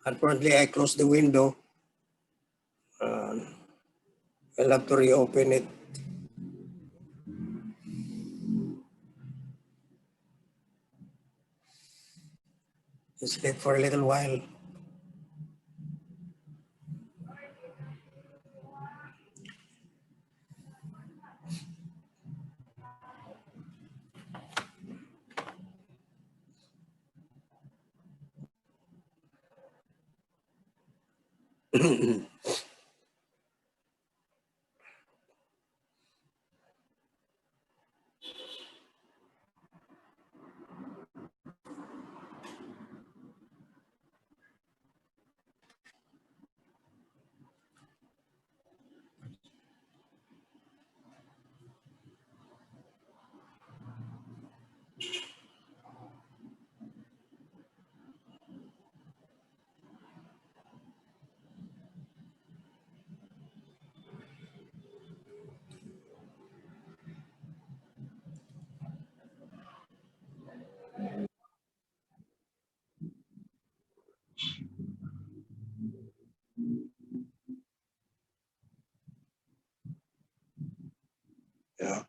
Unfortunately, I closed the window. I'll have to reopen it. Just wait for a little while.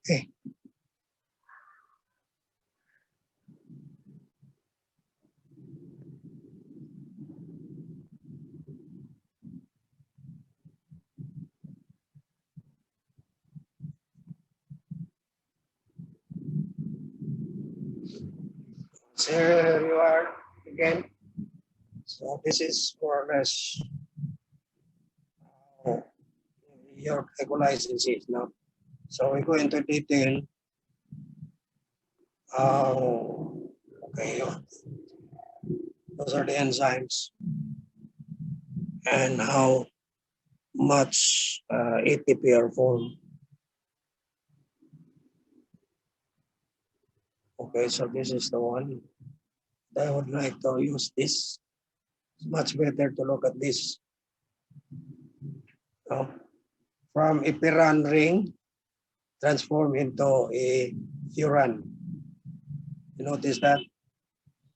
Okay. So here you are again. So this is more or less how your glycolysis is now. So we go into detail. Okay, those are the enzymes and how much ATP are formed. Okay, so this is the one. I would like to use this. It's much better to look at this. From a pyran ring, transform into a furan. You notice that?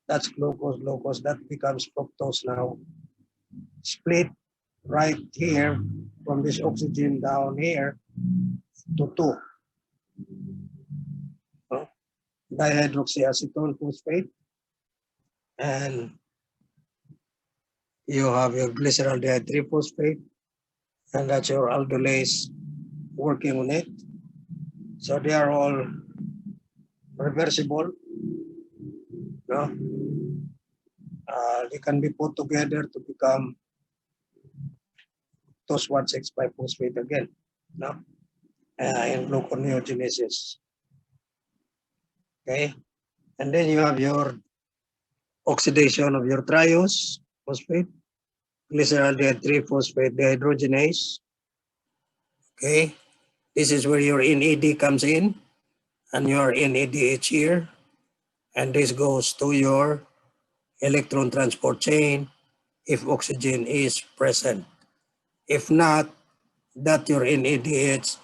That's glucose, glucose. That becomes fructose now. Split right here from this oxygen down here to 2. Dihydroxyacetone phosphate. And you have your glyceraldehyde 3-phosphate. And that's your aldolase working on it. So they are all reversible. No? They can be put together to become those 1,6,5-phosphate again. No? In gluconeogenesis. Okay. And then you have your oxidation of your triose phosphate, glyceraldehyde 3-phosphate dehydrogenase. Okay. This is where your NAD comes in, and your NADH here. And this goes to your electron transport chain if oxygen is present. If not, that your NADH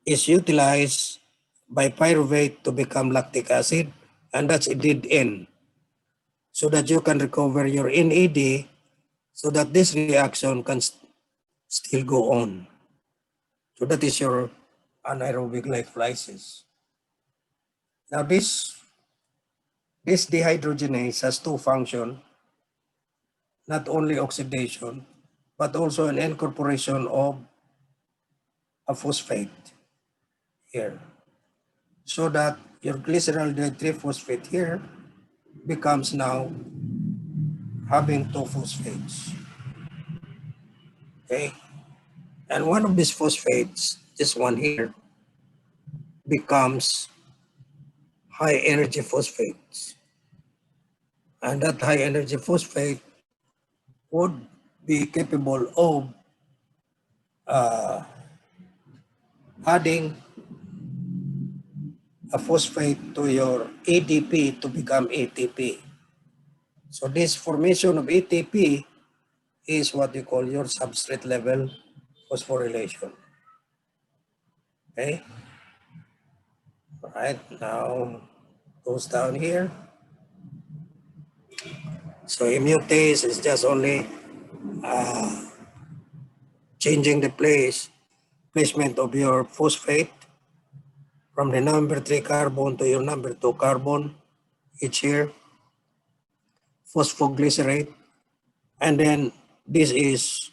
is utilized by pyruvate to become lactic acid, and that's a dead end. So that you can recover your NAD so that this reaction can still go on. So that is your anaerobic glycolysis. Now this dehydrogenase has 2 functions, not only oxidation, but also an incorporation of a phosphate here. So that your glyceraldehyde 3-phosphate here becomes now having 2 phosphates. Okay. And one of these phosphates, this one here, becomes high energy phosphates. And that high energy phosphate would be capable of adding a phosphate to your ADP to become ATP. So this formation of ATP is what you call your substrate level phosphorylation. Okay. All right, now goes down here. So mutase is just only changing the placement of your phosphate from the number 3 carbon to your number 2 carbon each here, phosphoglycerate, and then this is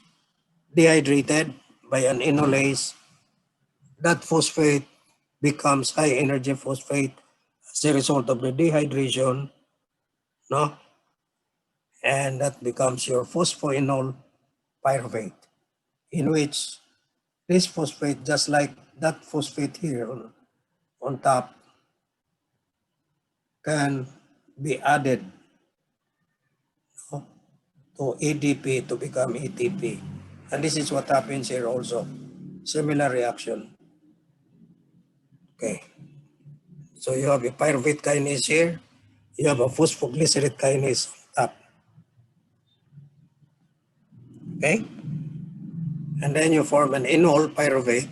dehydrated by an enolase. That phosphate becomes high energy phosphate as a result of the dehydration, no? And that becomes your phosphoenol pyruvate, in which this phosphate, just like that phosphate here on top, can be added, no, to ADP to become ATP. And this is what happens here also. Similar reaction. Okay. So you have a pyruvate kinase here. You have a phosphoglycerate kinase on top. Okay. And then you form an enol pyruvate,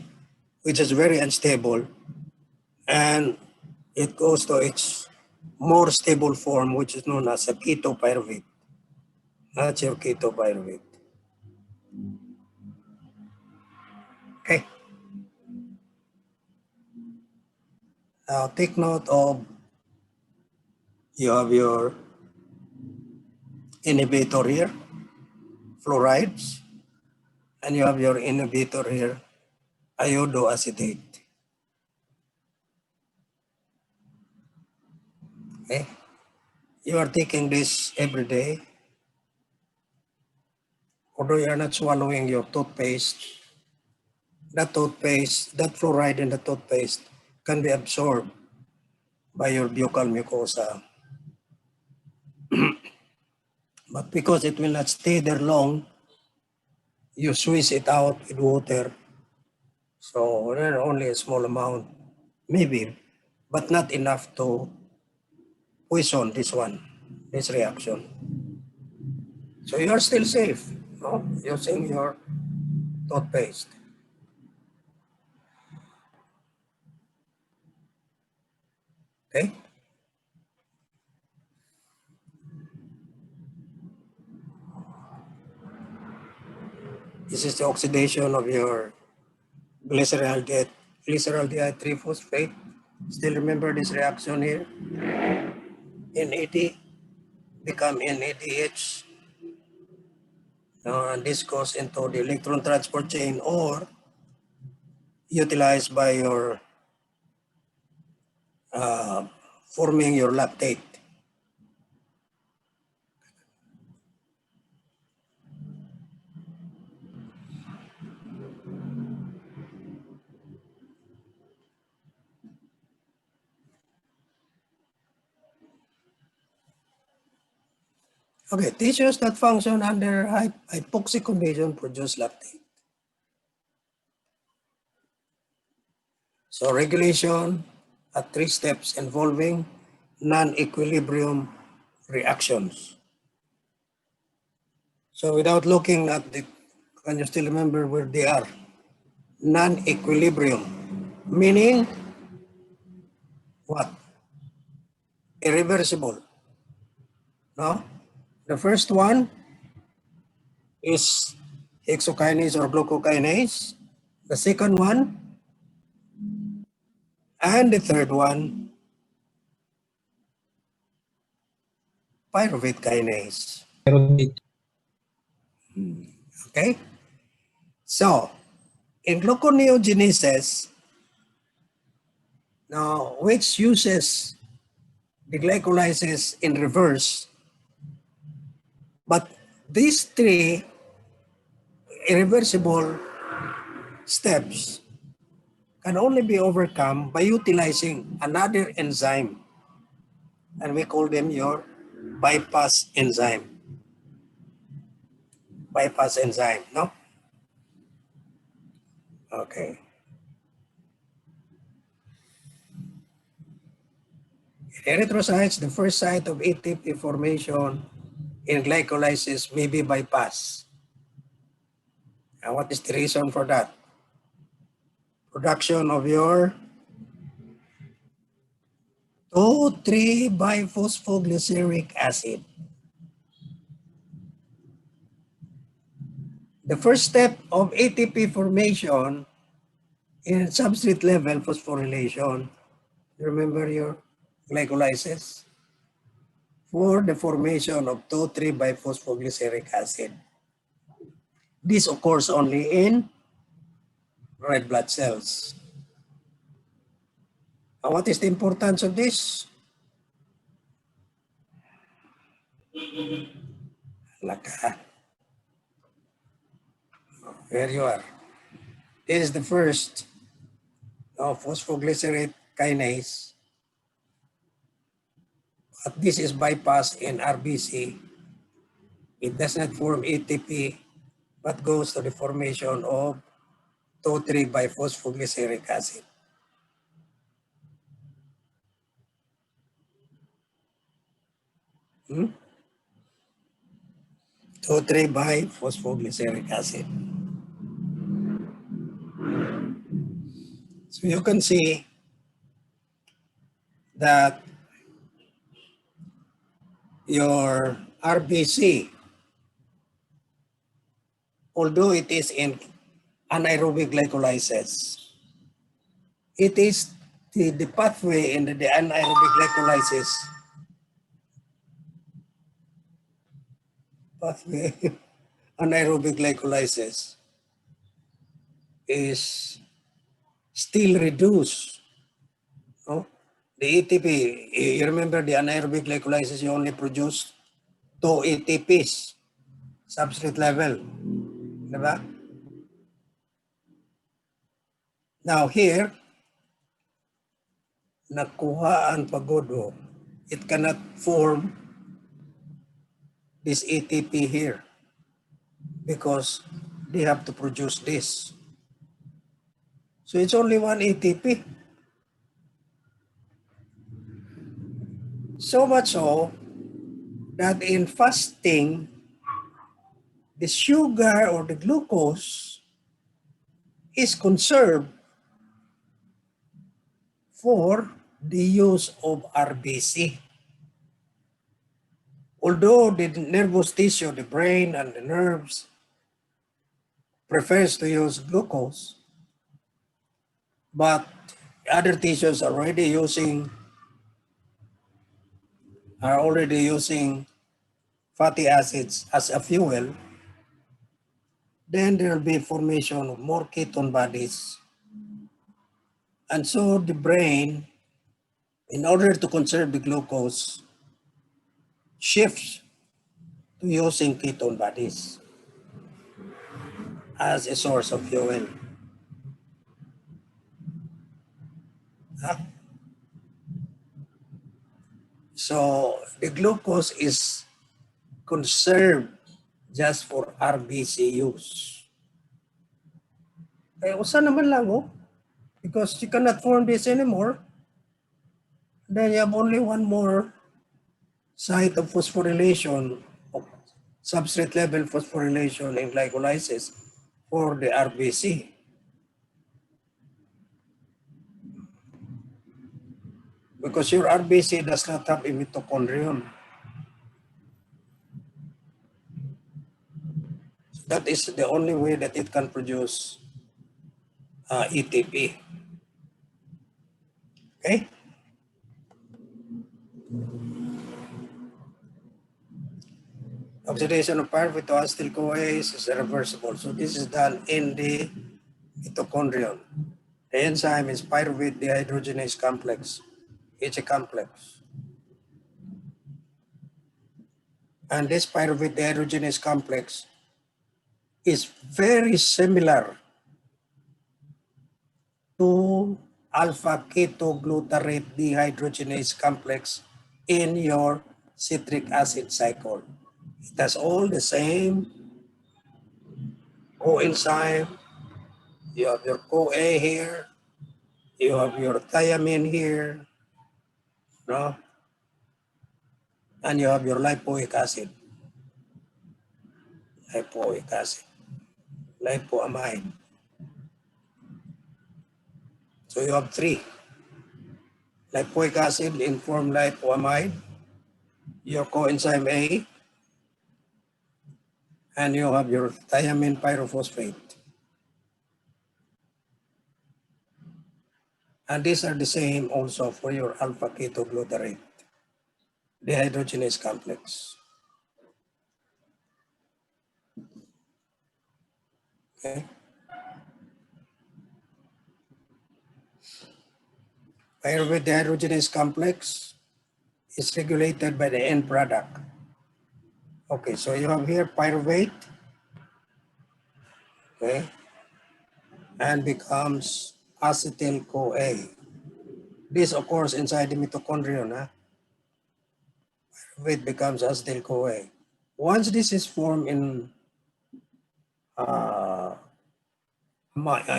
which is very unstable. And it goes to its more stable form, which is known as a ketopyruvate. That's your ketopyruvate. Okay. Now take note of, you have your inhibitor here, fluorides, and you have your inhibitor here, iodoacetate. Okay. You are taking this every day, although you are not swallowing your toothpaste. That toothpaste, that fluoride in the toothpaste can be absorbed by your buccal mucosa. But because it will not stay there long, you squeeze it out with water. So only a small amount, maybe, but not enough to poison this reaction. So you are still safe, no? Using your toothpaste. Okay? This is the oxidation of your glyceraldehyde 3-phosphate. Still remember this reaction here? NAD become NADH. And this goes into the electron transport chain or utilized by your forming your lactate. Okay, tissues that function under hypoxic condition produce lactate. So regulation at 3 steps involving non-equilibrium reactions. So without looking at the, can you still remember where they are? Non-equilibrium, meaning what? Irreversible. No? The first one is hexokinase or glucokinase. The second one, and the third one, pyruvate kinase. Okay? So, in glycogenesis, now which uses the glycolysis in reverse, but these 3 irreversible steps can only be overcome by utilizing another enzyme, and we call them your bypass enzyme. Bypass enzyme, no? Okay. In erythrocytes, the first site of ATP formation in glycolysis may be bypassed. And what is the reason for that? Production of your 2,3-biphosphoglyceric acid. The first step of ATP formation in substrate level phosphorylation. Remember your glycolysis? For the formation of 2,3-biphosphoglyceric acid. This occurs only in red blood cells. What is the importance of this? Laka. Here you are. This is the first phosphoglycerate kinase. But this is bypassed in RBC. It does not form ATP, but goes to the formation of 2,3-biphosphoglyceric acid. 2,3-biphosphoglyceric acid. So you can see that your RBC, although it is in anaerobic glycolysis, it is the pathway in the anaerobic glycolysis anaerobic glycolysis is still reduced. No? The ATP, you remember the anaerobic glycolysis, you only produce 2 ATPs, substrate level. Diba? Now here, nakuhaan pagodo, it cannot form this ATP here because they have to produce this. So it's only 1 ATP. So much so that in fasting, the sugar or the glucose is conserved for the use of RBC. Although the nervous tissue, the brain and the nerves prefers to use glucose, but other tissues are already using fatty acids as a fuel, then there will be formation of more ketone bodies. And so the brain, in order to conserve the glucose, shifts to using ketone bodies as a source of fuel. So the glucose is conserved just for RBC use. Eh, usa naman lang, because you cannot form this anymore. Then you have only one more site of phosphorylation, of substrate level phosphorylation in glycolysis for the RBC. Because your RBC does not have a mitochondrion. That is the only way that it can produce ATP. Okay? Oxidation of pyruvate to acetyl-CoAs is reversible. So this is done in the mitochondrion. The enzyme is pyruvate dehydrogenase complex. It's a complex. And this pyruvate dehydrogenase complex is very similar to alpha-ketoglutarate dehydrogenase complex in your citric acid cycle. It has all the same coenzyme. You have your CoA here. You have your thiamine here. No? And you have your lipoic acid. Lipoic acid. Lipoamide. So you have 3. Lipoic acid inform lipoamide. Your coenzyme A. And you have your thiamine pyrophosphate. And these are the same also for your alpha ketoglutarate, dehydrogenase complex. Okay. Pyruvate dehydrogenase complex is regulated by the end product. Okay, so you have here pyruvate, okay, and becomes acetyl-CoA. This occurs inside the mitochondrion. Pyruvate becomes acetyl-CoA. Once this is formed in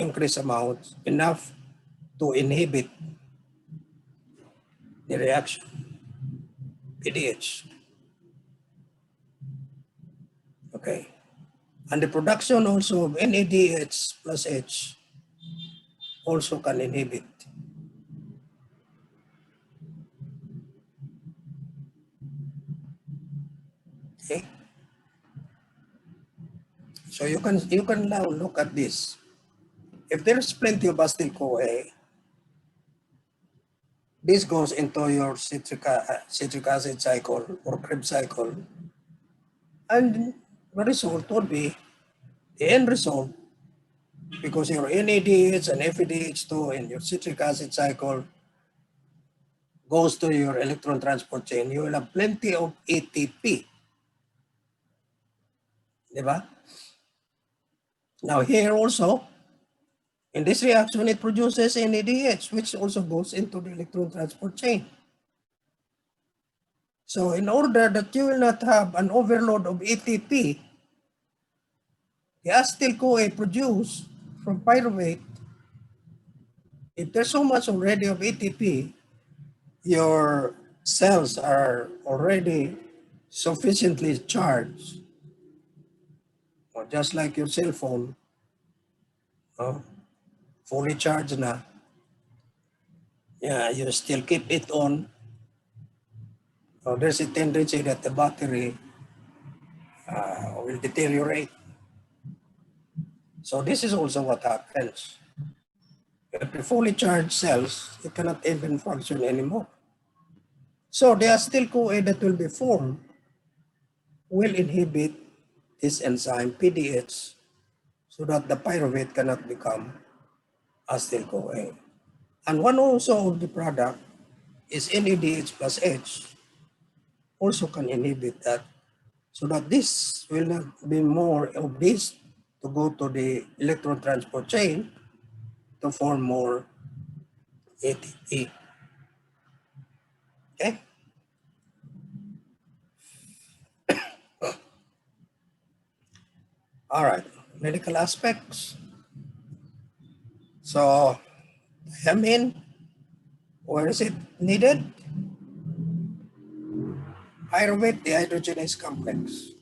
increased amounts, enough to inhibit the reaction, PDH. Okay. And the production also of NADH plus H also can inhibit. Okay. So you can now look at this. If there's plenty of acetyl-CoA, this goes into your citric acid cycle or Krebs cycle, and the result would be the end result, because your NADH and FADH2 in your citric acid cycle goes to your electron transport chain, you will have plenty of ATP. Diba? Now here also, in this reaction, it produces NADH, which also goes into the electron transport chain. So in order that you will not have an overload of ATP, the acetyl-CoA produced from pyruvate, if there's so much already of ATP, your cells are already sufficiently charged, or just like your cell phone, fully charged na, yeah, you still keep it on. There's a tendency that the battery will deteriorate. So this is also what happens. If the fully charged cells, it cannot even function anymore. So the acetyl-CoA that will be formed will inhibit this enzyme PDH, so that the pyruvate cannot become acetyl-CoA. And one also of the product is NADH plus H, also can inhibit that, so that this will not be more of this to go to the electron transport chain to form more ATP. Okay? All right, medical aspects. So, thiamine, where is it needed? Pyruvate dehydrogenase complex.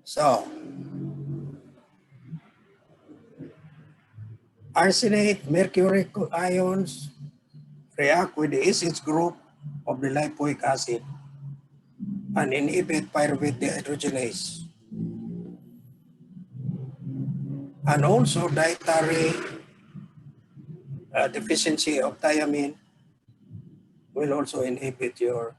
So, arsenate, mercury ions react with the SH group of the lipoic acid and inhibit pyruvate dehydrogenase. And also dietary deficiency of thiamine will also inhibit your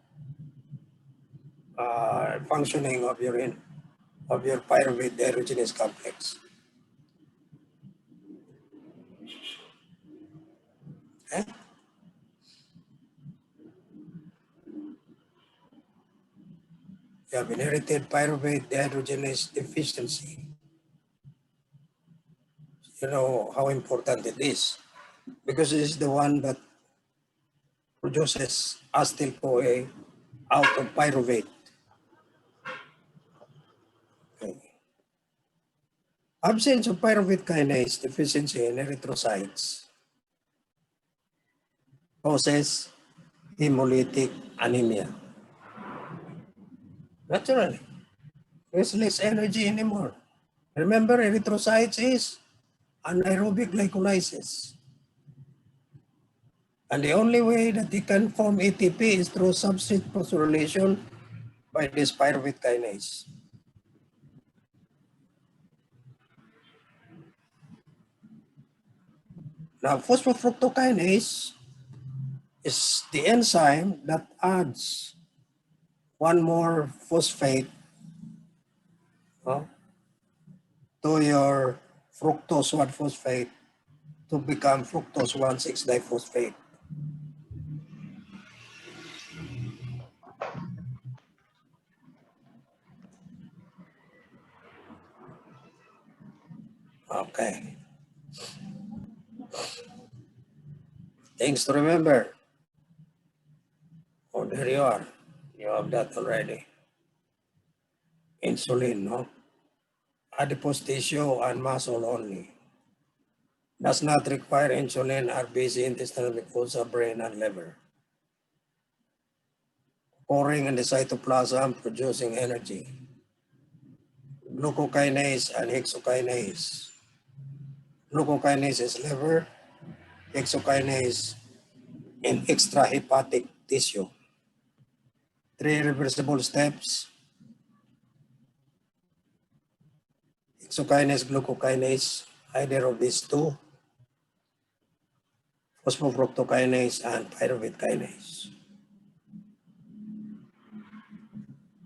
functioning of your pyruvate dehydrogenase complex. Okay? You have inherited pyruvate dehydrogenase deficiency. You know how important it is, because it is the one that produces acetyl-CoA out of pyruvate. Okay. Absence of pyruvate kinase deficiency in erythrocytes causes hemolytic anemia. Naturally, there's less energy anymore. Remember, erythrocytes is anaerobic glycolysis. And the only way that they can form ATP is through substrate phosphorylation by this pyruvate kinase. Now, phosphofructokinase is the enzyme that adds one more phosphate to your fructose 1-phosphate to become fructose 1,6-diphosphate. Okay. Things to remember. Oh, there you are. You have that already. Insulin, no? Adipose tissue and muscle only. Does not require insulin or busy intestinal mucosa, brain, and liver. Pouring in the cytoplasm, producing energy. Glucokinase and hexokinase. Glucokinase is liver, hexokinase in extrahepatic tissue. 3 reversible steps. Hexokinase, glucokinase, either of these two. Phosphofructokinase and pyruvate kinase.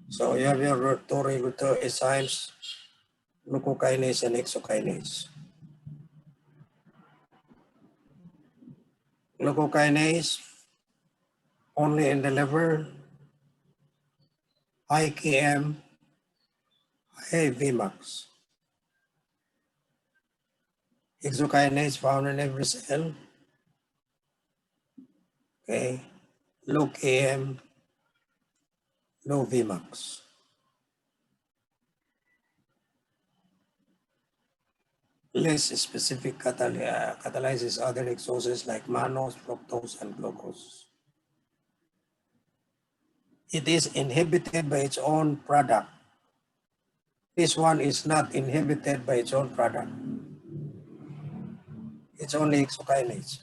So you have your two regulatory enzymes, glucokinase and hexokinase. Glucokinase only in the liver, high Km, high Vmax. Hexokinase found in every cell. Okay, low Km, low Vmax. Less specific catalyzes other exoses like mannose, fructose, and glucose. It is inhibited by its own product. This one is not inhibited by its own product. It's only hexokinase.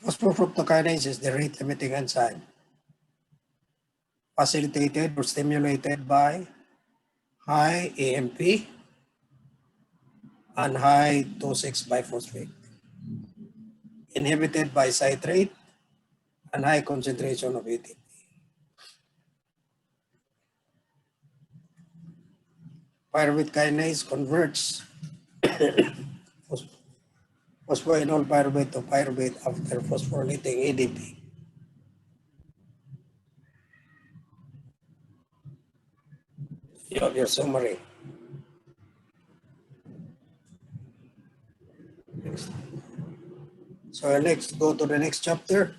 Phosphofructokinase is the rate-limiting enzyme, facilitated or stimulated by high AMP and high 2,6-biphosphate, inhibited by citrate and high concentration of ATP. Pyruvate kinase converts phosphoenol pyruvate to pyruvate after phosphorylating ADP. You have your summary. Next. So next, go to the next chapter.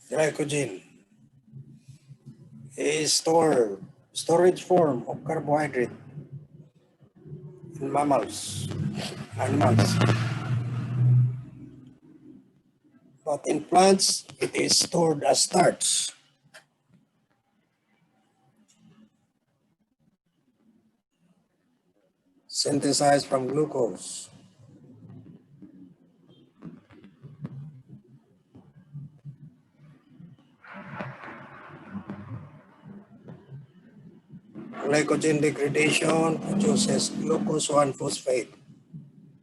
Glycogen is storage form of carbohydrate in animals. But in plants, it is stored as starch. Synthesized from glucose. Glycogen degradation produces glucose 1-phosphate,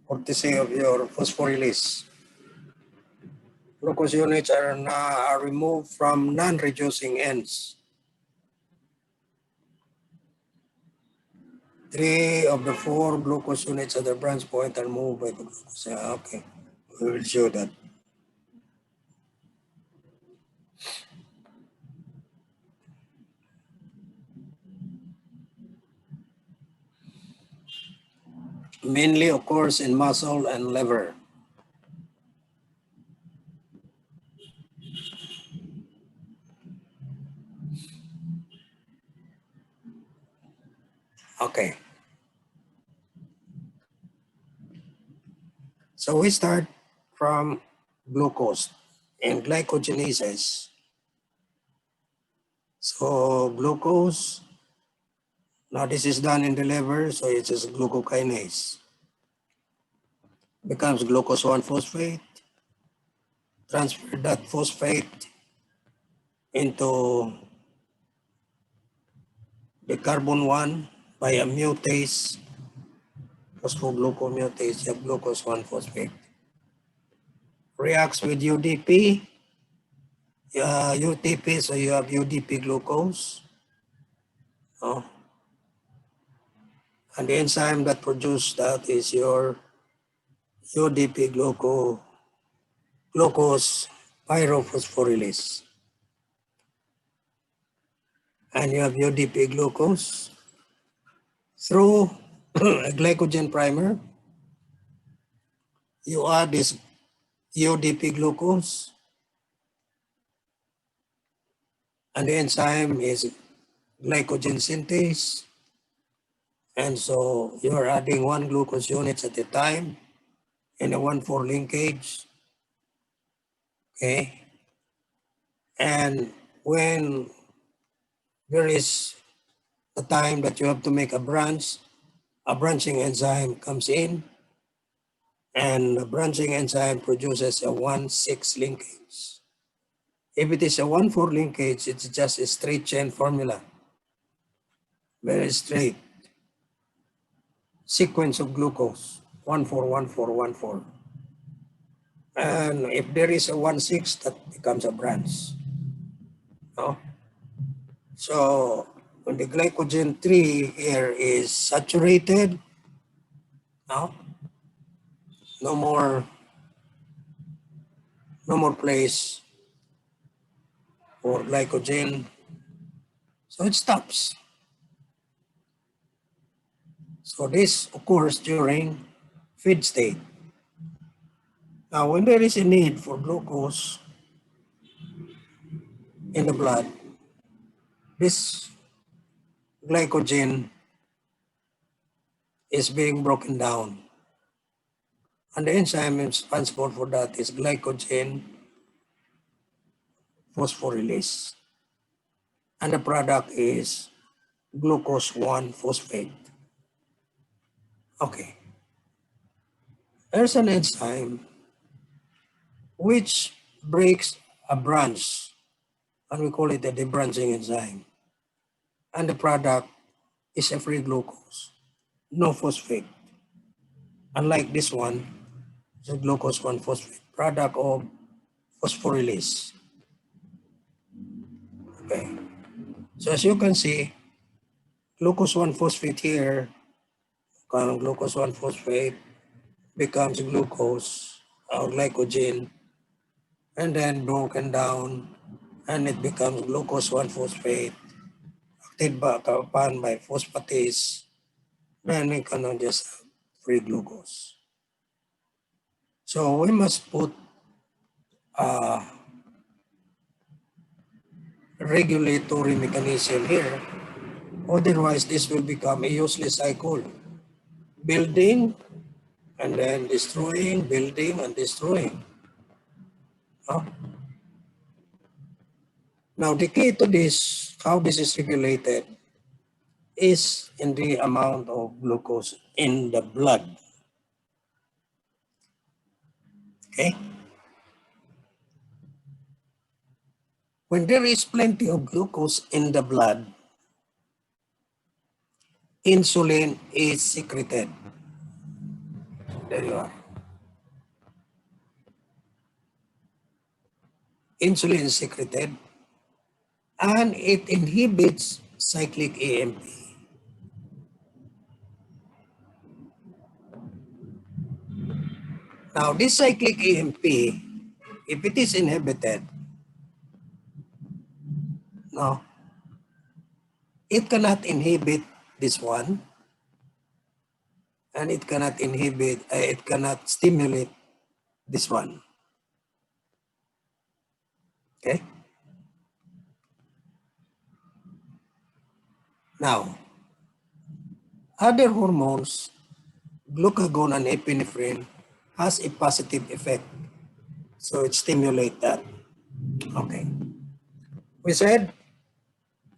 courtesy of your phosphorylase. Glucose units are removed from non-reducing ends. 3 of the 4 glucose units at the branch point are moved by the glucose. Okay, we will show that. Mainly occurs in muscle and liver. Okay. So we start from glucose and glycogenesis. So glucose, now this is done in the liver, so it's just glucokinase. Becomes glucose 1-phosphate, transfer that phosphate into the carbon 1 by a mutase, phosphoglucomutase, you have glucose 1-phosphate. Reacts with UDP, UTP, so you have UDP glucose. Oh. And the enzyme that produces that is your UDP glucose pyrophosphorylase. And you have UDP glucose through a glycogen primer. You add this UDP glucose, and the enzyme is glycogen synthase. And so you're adding 1 glucose units at a time in a 1,4 linkage. Okay. And when there is a time that you have to make a branching enzyme comes in, and the branching enzyme produces a 1,6 linkage. If it is a 1,4 linkage, it's just a straight chain formula. Very straight. Sequence of glucose, 1,4, 1,4, 1,4. And if there is a 1,6, that becomes a branch. No? So when the glycogen 3 here is saturated, no more place for glycogen, so it stops. So this occurs during feed state. Now when there is a need for glucose in the blood, this glycogen is being broken down. And the enzyme responsible for that is glycogen phosphorylase. And the product is glucose 1-phosphate. Okay. There's an enzyme which breaks a branch, and we call it a debranching enzyme. And the product is a free glucose, no phosphate. Unlike this one, the glucose 1-phosphate, product of phosphorylase. Okay. So as you can see, glucose 1-phosphate here, glucose 1-phosphate becomes glucose or glycogen, and then broken down, and it becomes glucose 1-phosphate, acted back upon by phosphatase, then we cannot just have free glucose. So we must put a regulatory mechanism here, otherwise this will become a useless cycle. Building and then destroying, building and destroying. Now the key to this, how this is regulated, is in the amount of glucose in the blood. Okay? When there is plenty of glucose in the blood, insulin is secreted. There you are. Insulin is secreted, and it inhibits cyclic AMP. Now, this cyclic AMP, if it is inhibited, no, it cannot inhibit this one, and it cannot inhibit, it cannot stimulate this one. Okay? Now, other hormones, glucagon and epinephrine, has a positive effect. So it stimulates that. Okay. We said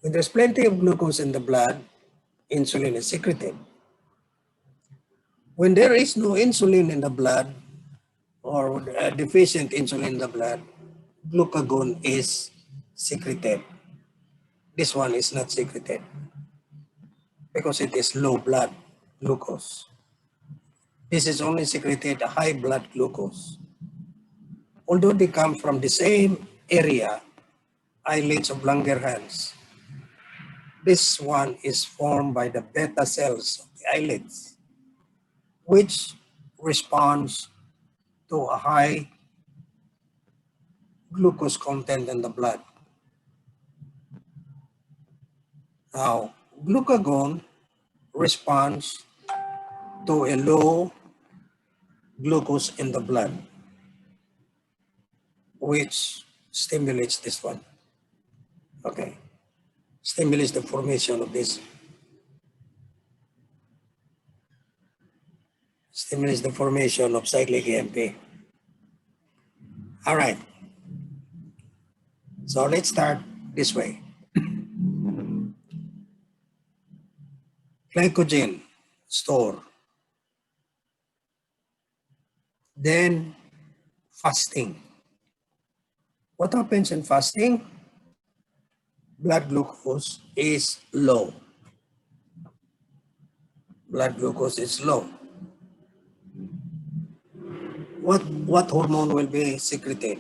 when there's plenty of glucose in the blood, insulin is secreted. When there is no insulin in the blood or deficient insulin in the blood, glucagon is secreted. This one is not secreted because it is low blood glucose. This is only secreted high blood glucose. Although they come from the same area, eyelids of Langerhans, this one is formed by the beta cells of the eyelids, which responds to a high glucose content in the blood. Now, glucagon responds to a low glucose in the blood, which stimulates this one. Okay, stimulates the formation of this. Stimulates the formation of cyclic AMP. All right. So let's start this way. Glycogen store. Then fasting. What happens in fasting? Blood glucose is low. Blood glucose is low. What hormone will be secreted?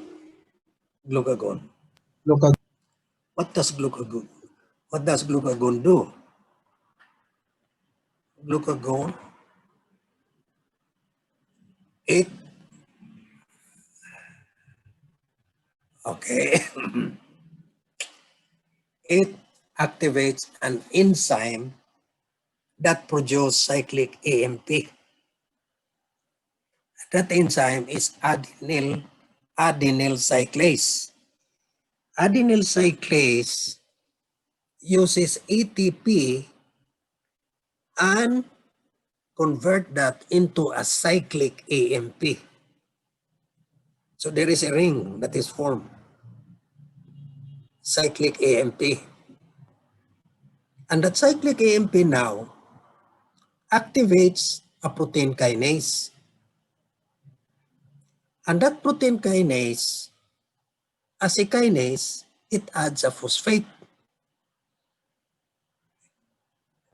Glucagon. What does glucagon do? Glucagon, it it activates an enzyme that produces cyclic AMP. That enzyme is adenyl cyclase. Adenyl cyclase uses ATP and convert that into a cyclic AMP. So there is a ring that is formed, cyclic AMP. And that cyclic AMP now activates a protein kinase. And that protein kinase, as a kinase, it adds a phosphate.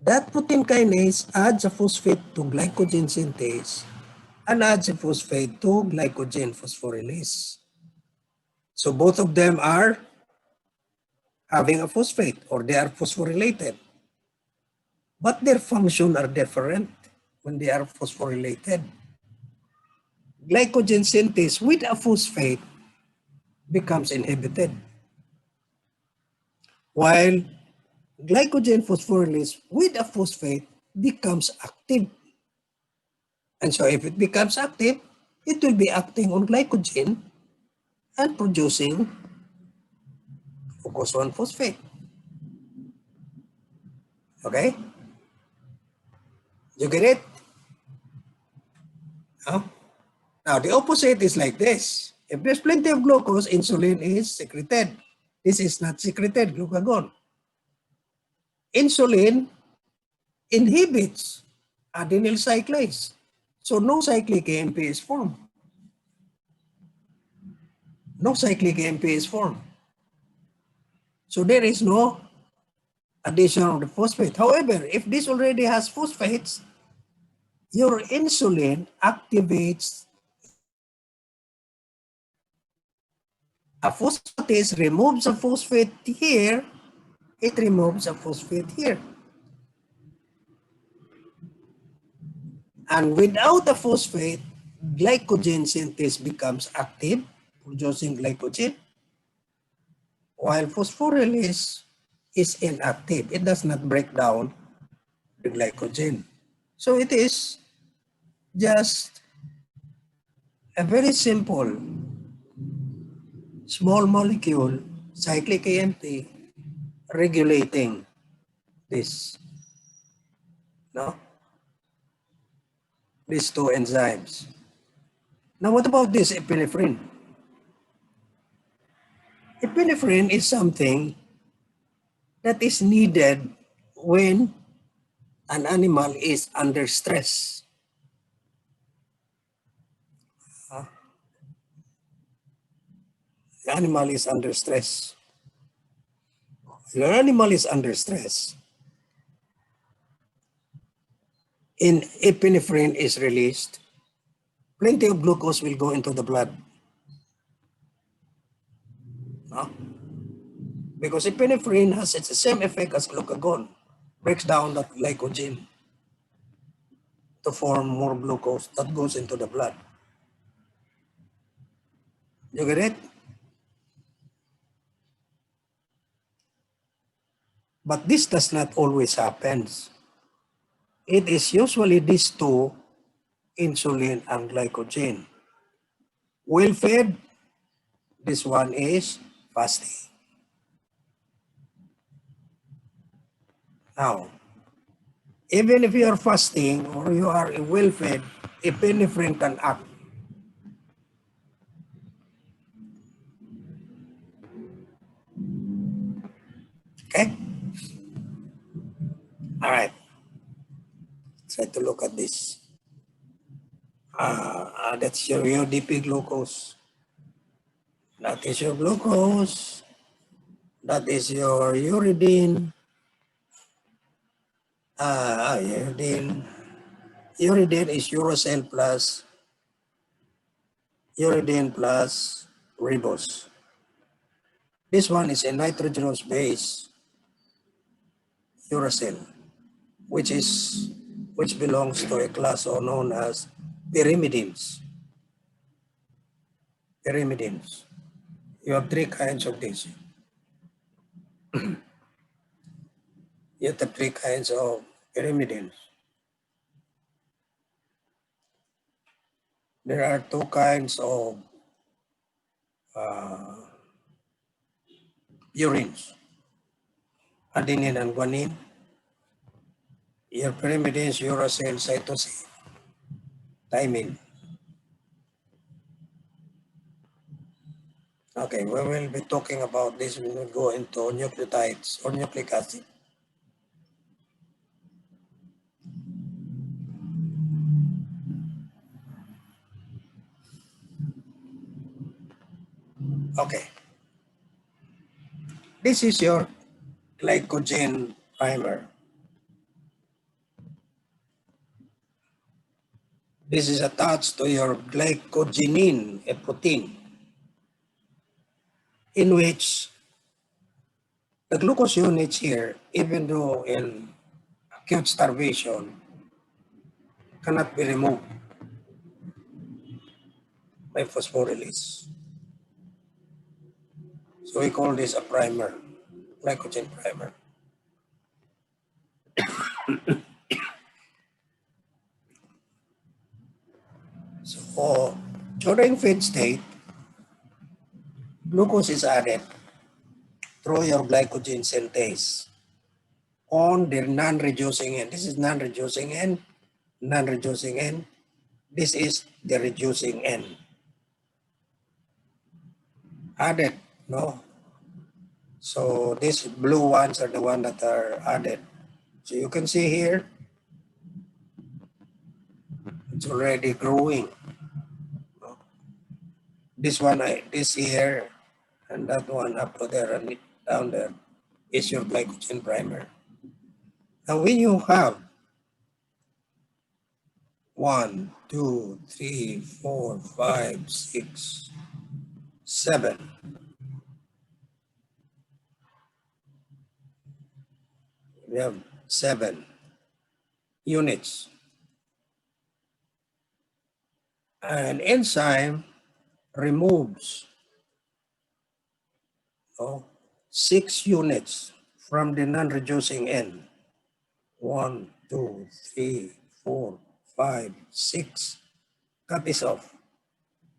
That protein kinase adds a phosphate to glycogen synthase and adds a phosphate to glycogen phosphorylase. So both of them are having a phosphate, or they are phosphorylated. But their function are different when they are phosphorylated. Glycogen synthase with a phosphate becomes inhibited, while glycogen phosphorylase with a phosphate becomes active. And so if it becomes active, it will be acting on glycogen and producing focus 1 phosphate. Okay? You get it? Huh? Now the opposite is like this. If there's plenty of glucose, insulin is secreted. This is not secreted, glucagon. Insulin inhibits adenyl cyclase. So no cyclic AMP is formed. No cyclic AMP is formed. So there is no addition of the phosphate. However, if this already has phosphates, your insulin activates a phosphatase, removes a phosphate here, it removes a phosphate here. And without a phosphate, glycogen synthase becomes active, producing glycogen, while phosphorylase is inactive. It does not break down the glycogen. So it is just a very simple small molecule cyclic AMP regulating this, no? These two enzymes. Now what about this epinephrine? Epinephrine is something that is needed when an animal is under stress. The animal is under stress. The animal is under stress. And epinephrine is released, plenty of glucose will go into the blood. No? Because epinephrine has the same effect as glucagon, breaks down that glycogen to form more glucose that goes into the blood. You get it? But this does not always happen. It is usually these two, insulin and glycogen. Well fed, this one is fasting. Now, even if you are fasting or you are well fed, epinephrine can act. Okay? All right. Try to look at this. That's your UDP glucose. That is your glucose. That is your uridine. Uridine. Uridine is uracil plus uridine plus ribose. This one is a nitrogenous base, uracil, which belongs to a class known as pyrimidines. Pyrimidines. You have three kinds of this. You have the three kinds of pyrimidines. There are two kinds of urines, adenine and guanine. Your pyrimidines, uracil, cytosine, thymine. Okay, we will be talking about this when we go into nucleotides or nucleic acid. Okay. This is your glycogen primer. This is attached to your glycogenin, a protein, in which the glucose units here, even though in acute starvation, cannot be removed by phosphorylase. So we call this a primer, glycogen primer. So during feed state, glucose is added through your glycogen synthase on the non-reducing end. This is non-reducing end, non-reducing end. This is the reducing end. Added, no? So these blue ones are the ones that are added. So you can see here, it's already growing. This one, this here, and that one up to there and down there is your glycogen primer. Now when you have 1, 2, 3, 4, 5, 6, 7. We have 7 units. An enzyme removes 6 units from the non-reducing end. 1, 2, 3, 4, 5, 6 copies off,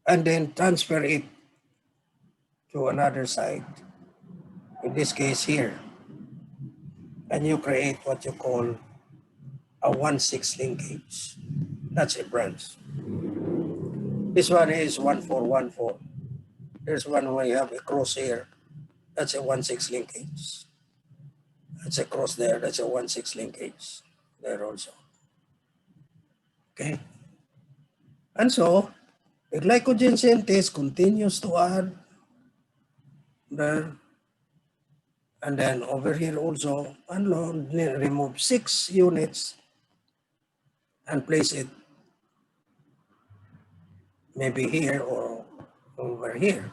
and then transfer it to another site, in this case here, and you create what you call a 1,6 linkage. That's a branch. This one is 1,4,1,4. There's one where you have a cross here. That's a 1,6 linkage. That's a cross there. That's a 1,6 linkage there also. Okay. And so the glycogen synthase continues to add there. And then over here also, unload, remove 6 units and place it maybe here or over here,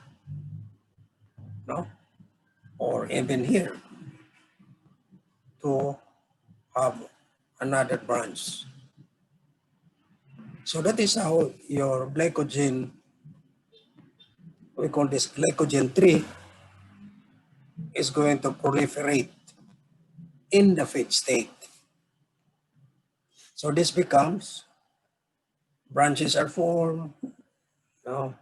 no? Or even here to have another branch. So that is how your glycogen, we call this glycogen tree, is going to proliferate in the feed state. So this becomes, branches are formed, no?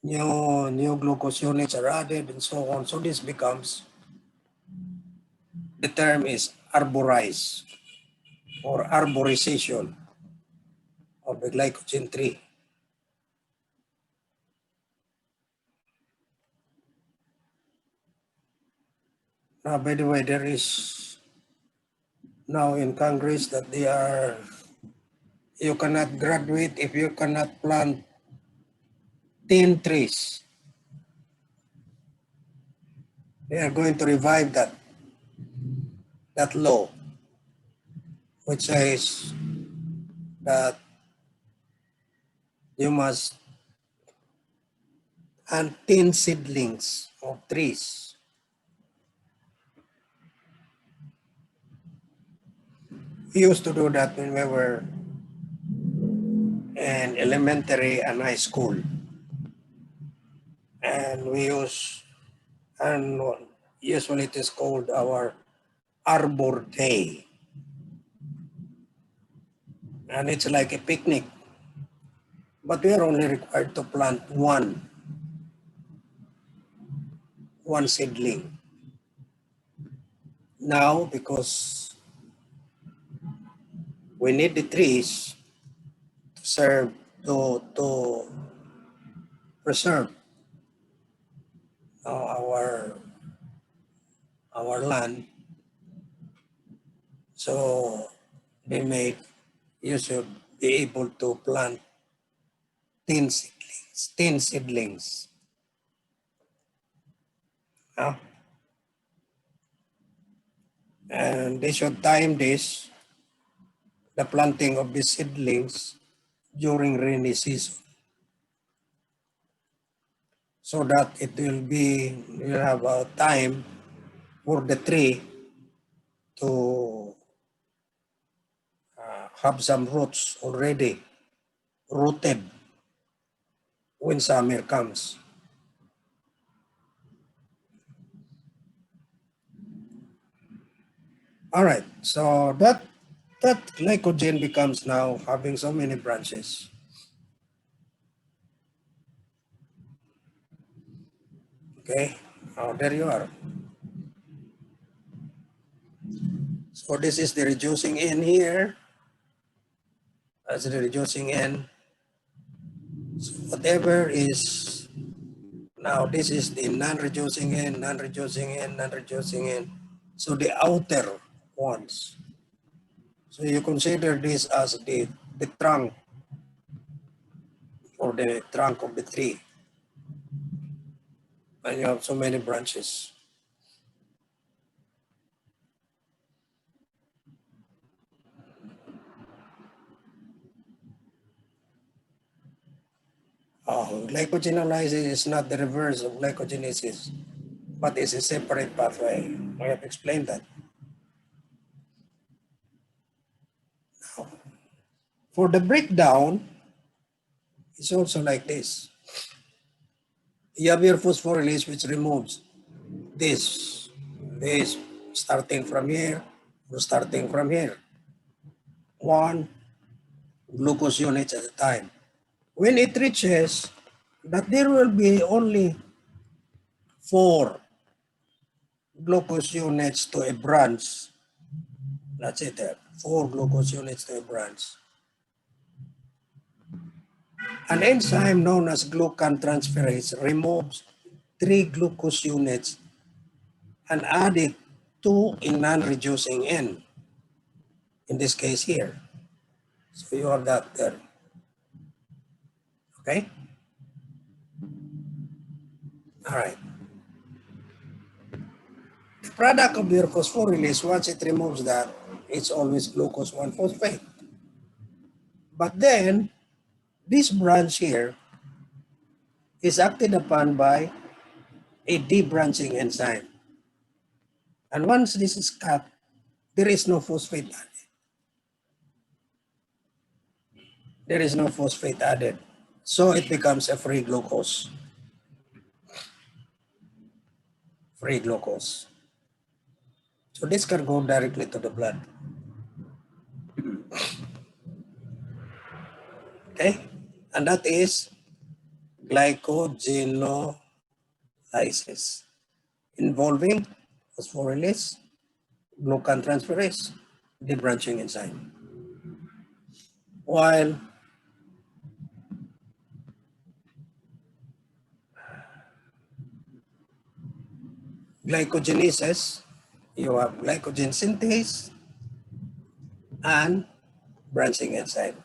New glucose units are added and so on. So this becomes, the term is arborize or arborization of the glycogen tree. Now, by the way, there is now in Congress that you cannot graduate if you cannot plant 10 trees. They are going to revive that law, which says that you must plant 10 seedlings of trees. We used to do that when we were in elementary and high school. And usually it is called our Arbor Day. And it's like a picnic. But we are only required to plant one seedling. Now, because we need the trees to preserve our land, so you should be able to plant 10 seedlings. And they should time the planting of the seedlings during rainy season, so that you have a time for the tree to have some roots already rooted when summer comes. All right, so that glycogen becomes now having so many branches. Okay, now there you are. So this is the reducing end here. That's the reducing end. So whatever is, now this is the non-reducing end, non-reducing end, non-reducing end. So the outer ones. So you consider this as the trunk, or the trunk of the tree. And you have so many branches. Glycogenolysis is not the reverse of glycogenesis, but it's a separate pathway. I have explained that. Now, for the breakdown It's also like this. You have your phosphorylase which removes this starting from here or starting from here. 1 glucose units at a time. When it reaches that there will be only 4 glucose units to a branch, that's it there, 4 glucose units to a branch. An enzyme known as glucan transferase removes 3 glucose units and add it to a non-reducing end, in this case here. So you have that there. Okay? All right. The product of your phosphorylase, once it removes that, it's always glucose 1-phosphate. But then, this branch here is acted upon by a debranching enzyme. And once this is cut, there is no phosphate added. There is no phosphate added. So it becomes a free glucose. Free glucose. So this can go directly to the blood. Okay? And that is glycogenolysis, involving phosphorylase, glucan transferase, debranching enzyme. While glycogenesis, you have glycogen synthase and branching enzyme.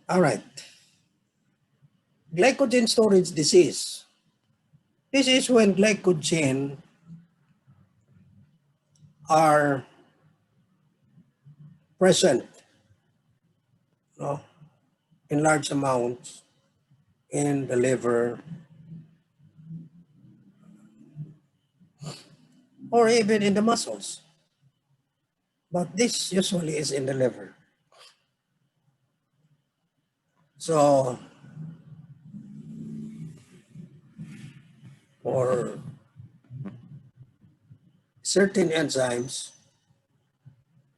All right. Glycogen storage disease. This is when glycogen are present, in large amounts in the liver or even in the muscles. But this usually is in the liver. So, for certain enzymes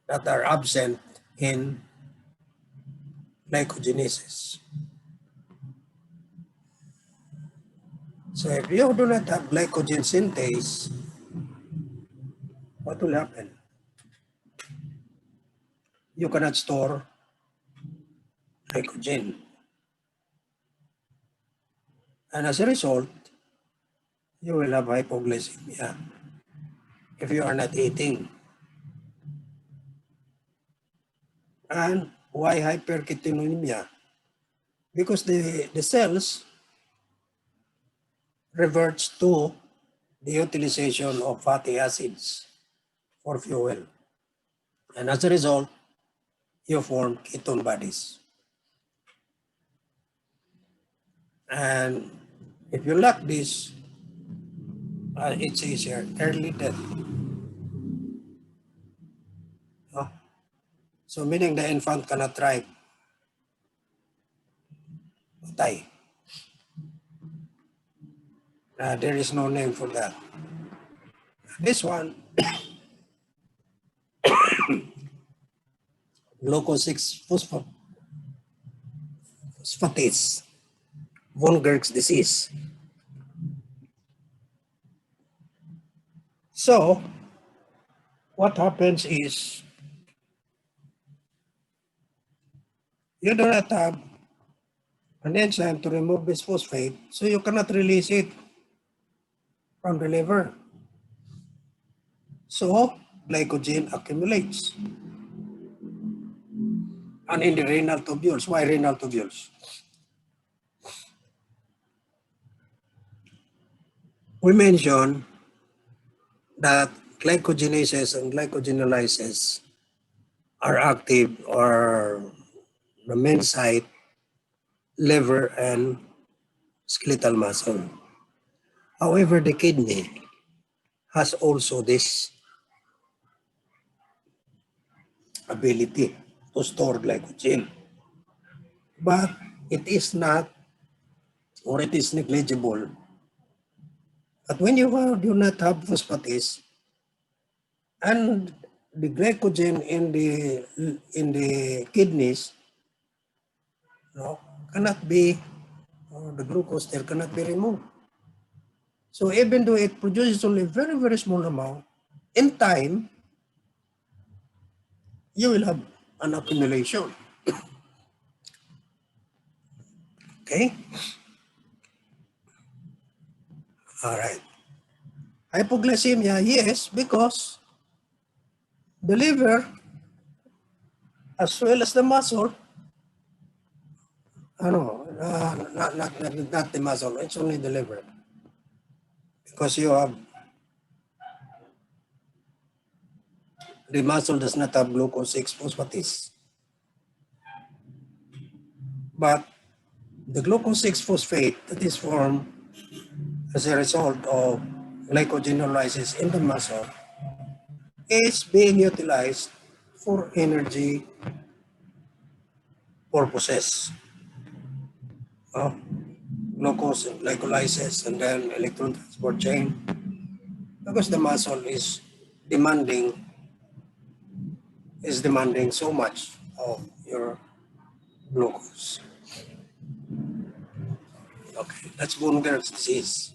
that are absent in glycogenesis. So if you do not have glycogen synthase, what will happen? You cannot store glycogen. And as a result, you will have hypoglycemia if you are not eating. And why hyperketonemia? Because the cells reverts to the utilization of fatty acids for fuel. And as a result, you form ketone bodies. And if you lack this, it says here, early death. So meaning the infant cannot thrive. Patay. There is no name for that. This one, glucose 6-phosphatase, von Gerk's disease. So, what happens is, you do not have an enzyme to remove this phosphate, so you cannot release it from the liver. So, glycogen accumulates. And in the renal tubules. Why renal tubules? We mentioned that glycogenesis and glycogenolysis are active, or the main site liver, and skeletal muscle. However, the kidney has also this ability to store glycogen, but it is not, or it is negligible. But when you do not have phosphatase, and the glycogen in the kidneys, no, cannot be, or the glucose there cannot be removed. So even though it produces only very, very small amount, in time, you will have an accumulation. Okay? All right. Hypoglycemia, yes, because the liver, as well as the muscle, not the muscle, it's only the liver. Because you have, the muscle does not have glucose 6 phosphatase. But the glucose 6 phosphate that is formed as a result of glycogenolysis in the muscle is being utilized for energy purposes. Glucose and glycolysis, and then electron transport chain, because the muscle is demanding so much of your glucose. Okay, that's Buerger's disease.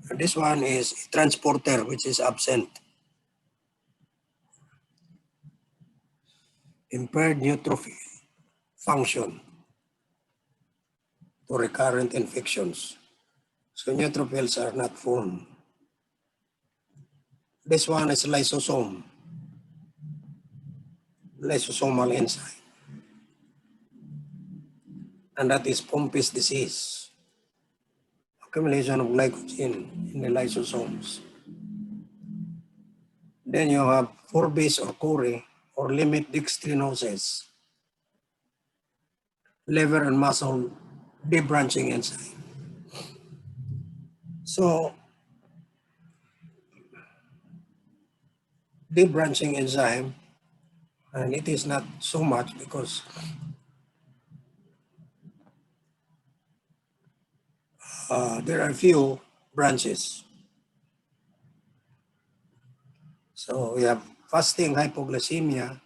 And this one is a transporter, which is absent. Impaired neutrophil function to recurrent infections. So neutrophils are not formed. This one is lysosomal enzyme. And that is Pompe's disease. Accumulation of glycogen in the lysosomes. Then you have Forbes or Cori or limit dextrinosis, liver and muscle debranching enzyme. So debranching enzyme, and it is not so much because there are few branches. So we have fasting hypoglycemia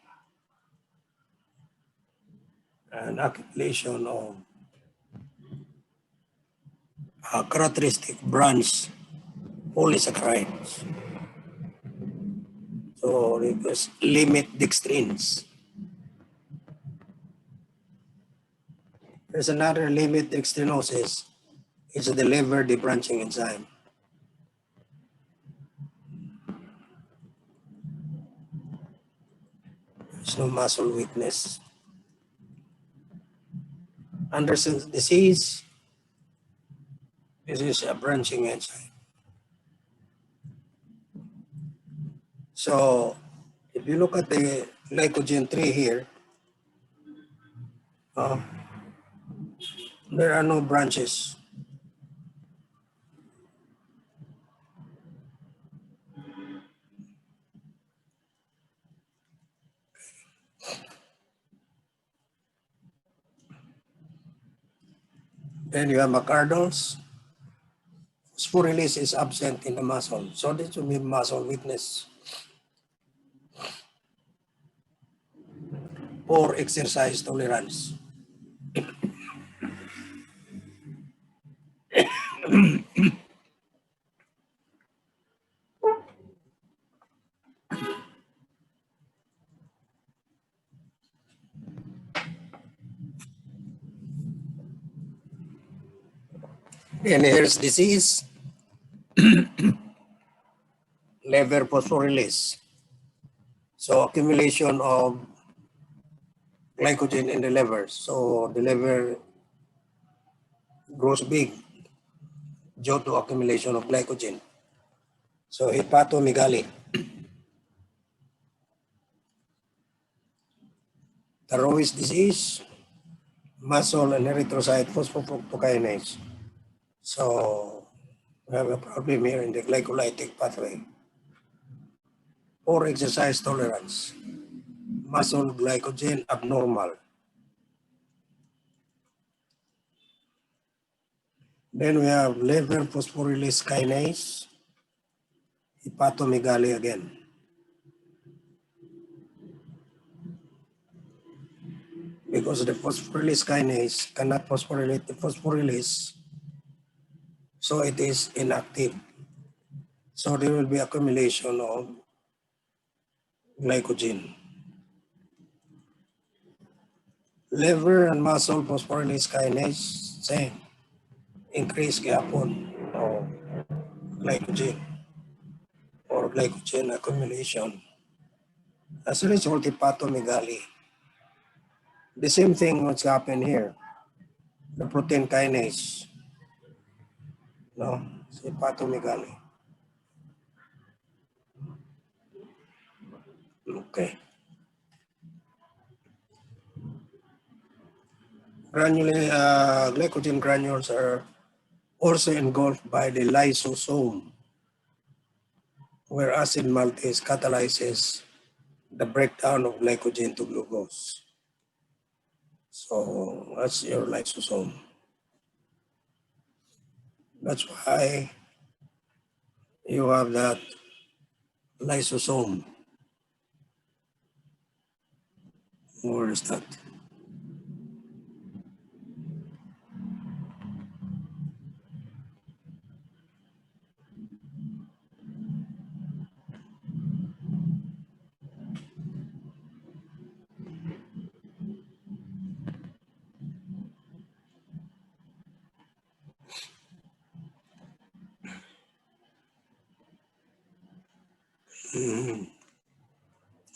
and accumulation of characteristic branch polysaccharides. So because limit dextrins. There's another limit dextrinosis. It's the liver debranching enzyme. There's no muscle weakness. Anderson's disease, this is a branching enzyme. So if you look at the glycogen tree here, there are no branches. Then you have McArdle's. Phosphorylase is absent in the muscle. So this will be muscle weakness or exercise tolerance. Then here's disease, liver phosphorylase. So accumulation of glycogen in the liver. So the liver grows big due to accumulation of glycogen. So hepatomegaly. Thyroid disease, muscle and erythrocyte phosphofructokinase. So we have a problem here in the glycolytic pathway. Poor exercise tolerance, muscle glycogen abnormal. Then we have liver phosphorylase kinase, hepatomegaly again. Because the phosphorylase kinase cannot phosphorylate the phosphorylase, so it is inactive. So there will be accumulation of glycogen. Liver and muscle phosphorylase kinase, same. Increase gapon of glycogen or glycogen accumulation. As a result, hepatomegaly. The same thing what's happened here. The protein kinase, no, it's hepatomegaly. Okay. Glycogen granules are also engulfed by the lysosome, where acid maltase catalyzes the breakdown of glycogen to glucose. So that's your lysosome. That's why you have that lysosome. Where is that?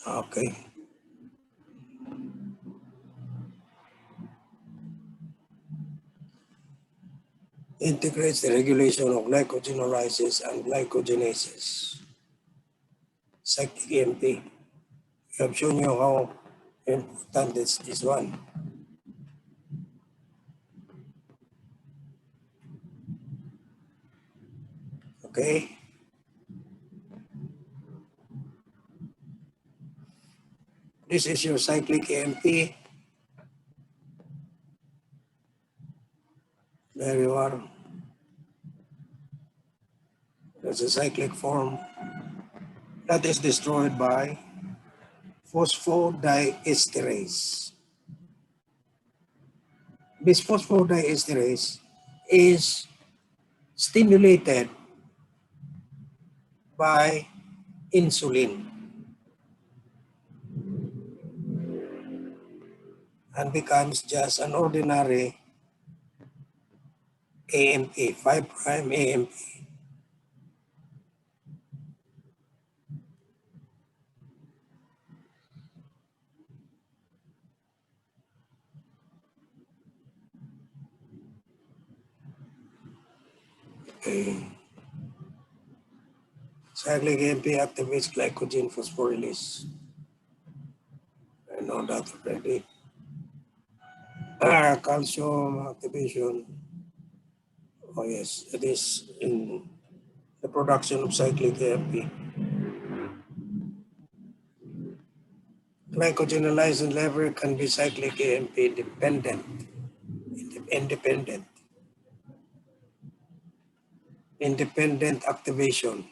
Okay. Integrates the regulation of glycogenolysis and glycogenesis. Cyclic EMP. We have shown you how important this one. Okay. This is your cyclic EMP. There you are. There's a cyclic form that is destroyed by phosphodiesterase. This phosphodiesterase is stimulated by insulin and becomes just an ordinary AMP, 5' AMP. Okay. Cyclic AMP activates glycogen phosphorylase. I know that already. Calcium activation. Oh yes, it is in the production of cyclic AMP. Glycogenolysis in liver can be cyclic AMP dependent, independent activation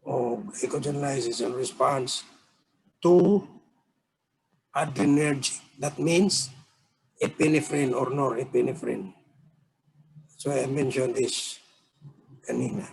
of glycogenolysis in response to adrenergic. That means epinephrine or norepinephrine. So I mentioned this kanina.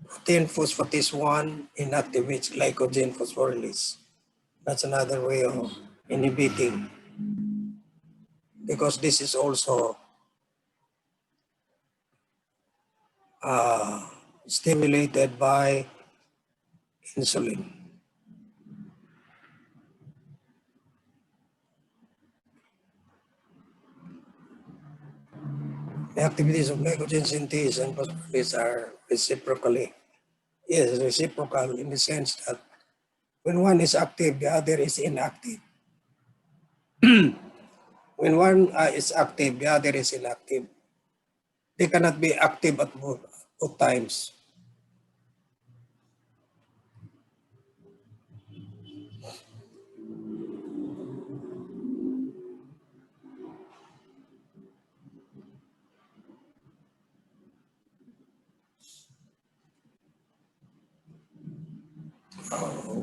Protein phosphatase-I inactivates glycogen phosphorylase. That's another way of inhibiting, because this is also stimulated by insulin. The activities of glycogen synthase and phosphorylase are reciprocal in the sense that when one is active, the other is inactive. When one is active, the other is inactive. They cannot be active at both times.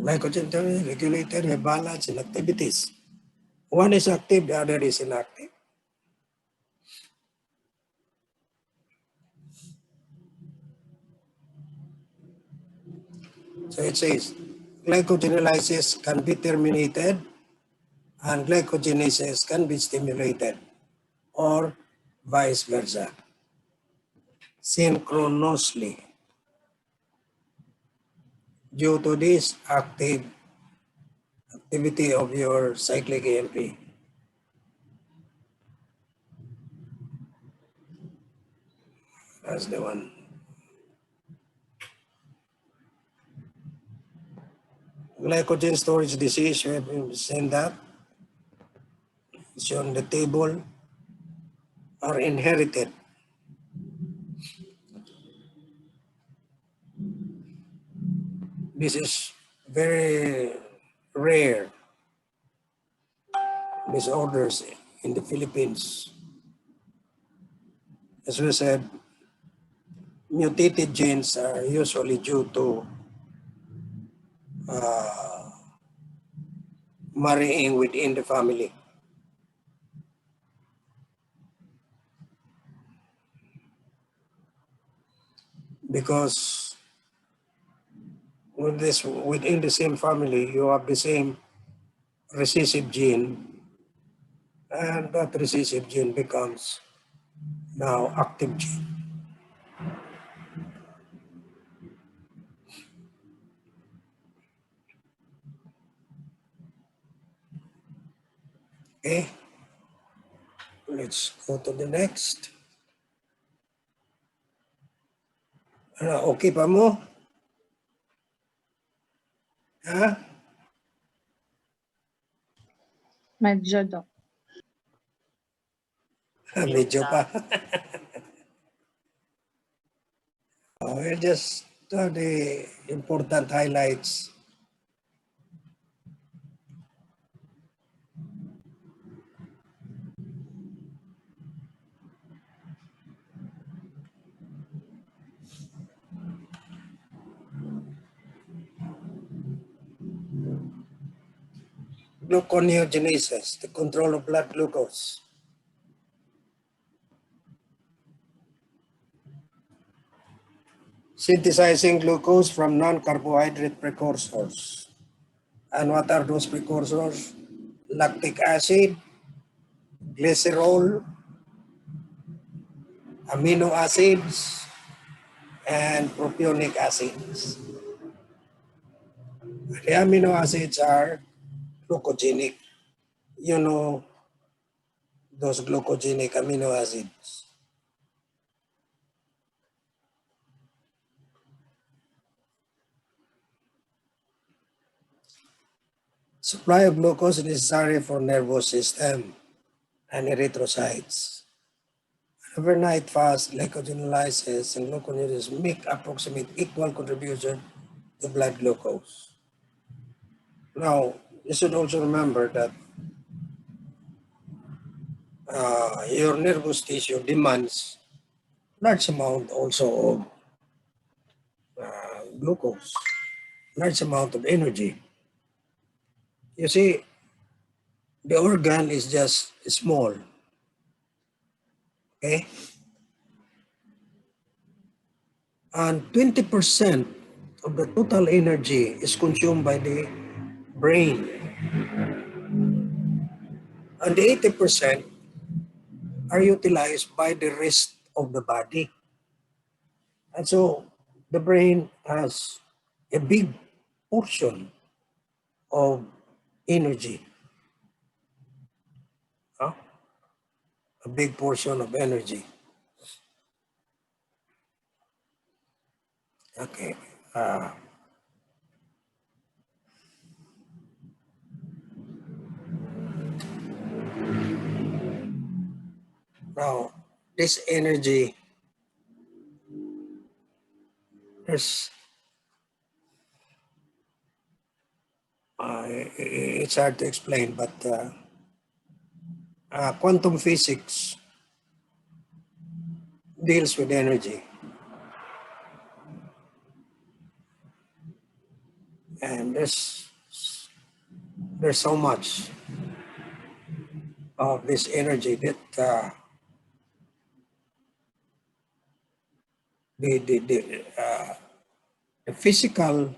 Glycogen regulator have balance in activities. One is active, the other is inactive. So it says glycogenolysis can be terminated and glycogenesis can be stimulated, or vice versa, synchronously, due to this activity of your cyclic AMP. That's the one. Glycogen storage disease, we have seen that. It's on the table, are inherited. This is very rare disorders in the Philippines. As we said, mutated genes are usually due to marrying within the family. Because within the same family, you have the same recessive gene, and that recessive gene becomes now active gene. Okay, let's go to the next. Okay pa mo? Ha? Medyo, Doc. Medyo pa. We'll just do the important highlights. Glycogenolysis, the control of blood glucose. Synthesizing glucose from non-carbohydrate precursors. And what are those precursors? Lactic acid, glycerol, amino acids, and propionic acids. The amino acids are glucogenic. You know those glucogenic amino acids. Supply of glucose is necessary for nervous system and erythrocytes. Overnight fast, glycogenolysis and gluconeogenesis make approximate equal contribution to blood glucose. Now, you should also remember that your nervous tissue demands large amount also of glucose, large amount of energy. You see, the organ is just small, okay? And 20% of the total energy is consumed by the brain. And the 80% are utilized by the rest of the body. And so the brain has a big portion of energy. A big portion of energy. Okay. Now, this energy, it's hard to explain, but quantum physics deals with energy. And there's so much of this energy that the physical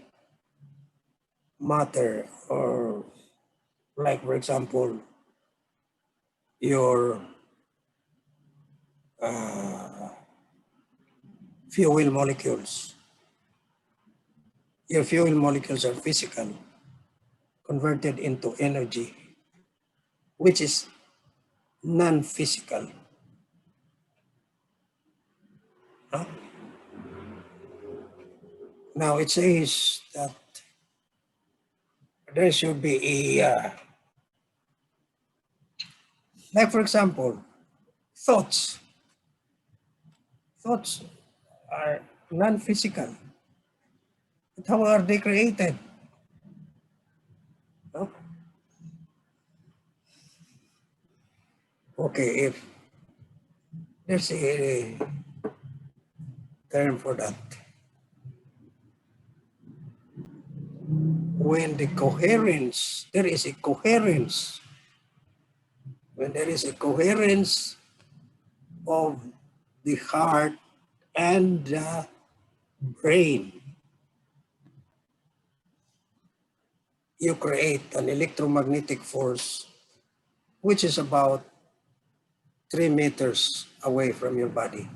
matter, or like, for example, your fuel molecules. Your fuel molecules are physical, converted into energy, which is non-physical. Huh? Now it says that there should be a, like, for example, thoughts. Thoughts are non-physical. But how are they created? Huh? Okay, if there's a term for that. When the coherence, there is a coherence. When there is a coherence of the heart and the brain, you create an electromagnetic force which is about 3 meters away from your body.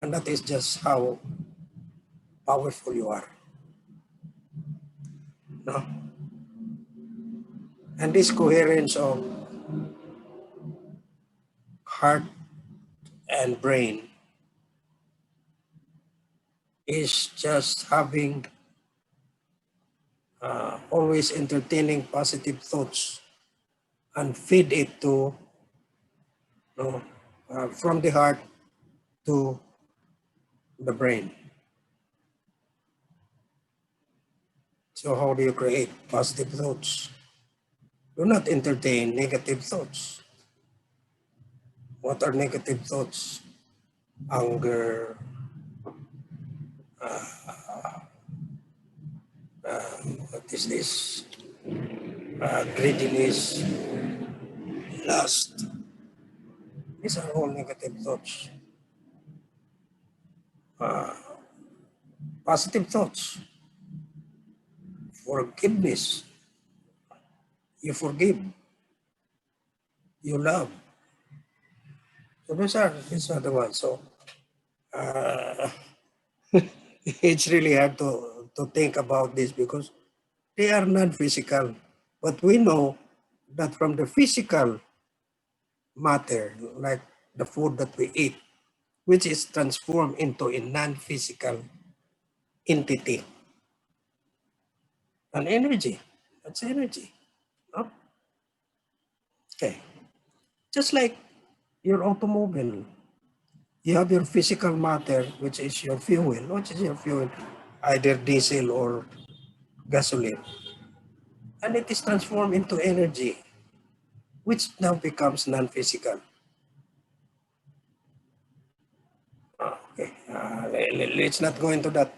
And that is just how powerful you are. No? And this coherence of heart and brain is just having always entertaining positive thoughts and feed it to, from the heart to the brain. So how do you create positive thoughts? Do not entertain negative thoughts. What are negative thoughts? Anger, what is this? Greediness, lust. These are all negative thoughts. Positive thoughts, forgiveness. You forgive, you love. So these are the ones. So it's really hard to think about this because they are non-physical. But we know that from the physical matter, like the food that we eat, which is transformed into a non-physical entity, an energy. That's energy. No? Okay. Just like your automobile, you have your physical matter, which is your fuel. What is your fuel? Either diesel or gasoline. And it is transformed into energy, which now becomes non-physical. Okay, let's not go into that.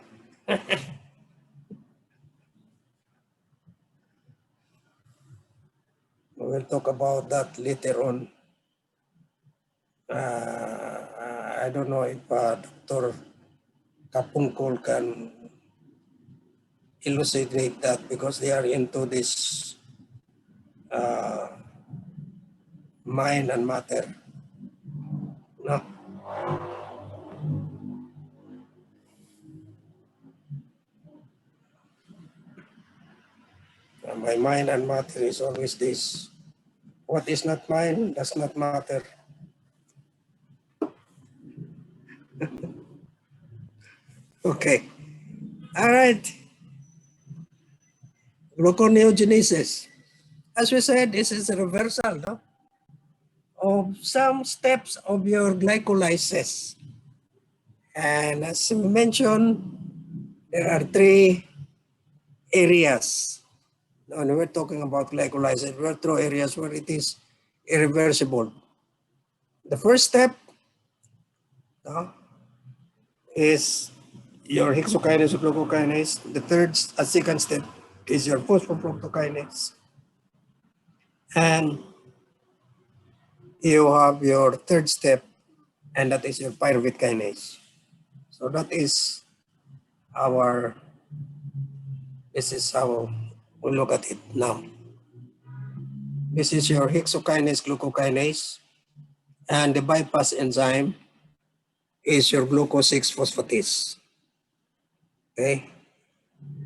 We'll talk about that later on. I don't know if Dr. Kapungkol can elucidate that because they are into this mind and matter. No? My mind and matter is always this. What is not mine does not matter. Okay. All right. Glycogenesis. As we said, this is a reversal, no, of some steps of your glycolysis. And as we mentioned, there are three areas. When we're talking about glycolysis, we're through areas where it is irreversible. The first step, no, is your hexokinase or glucokinase. The second step is your phosphofructokinase. And you have your third step, and that is your pyruvate kinase. So this is how we look at it now. This is your hexokinase glucokinase, and the bypass enzyme is your glucose 6 phosphatase. Okay.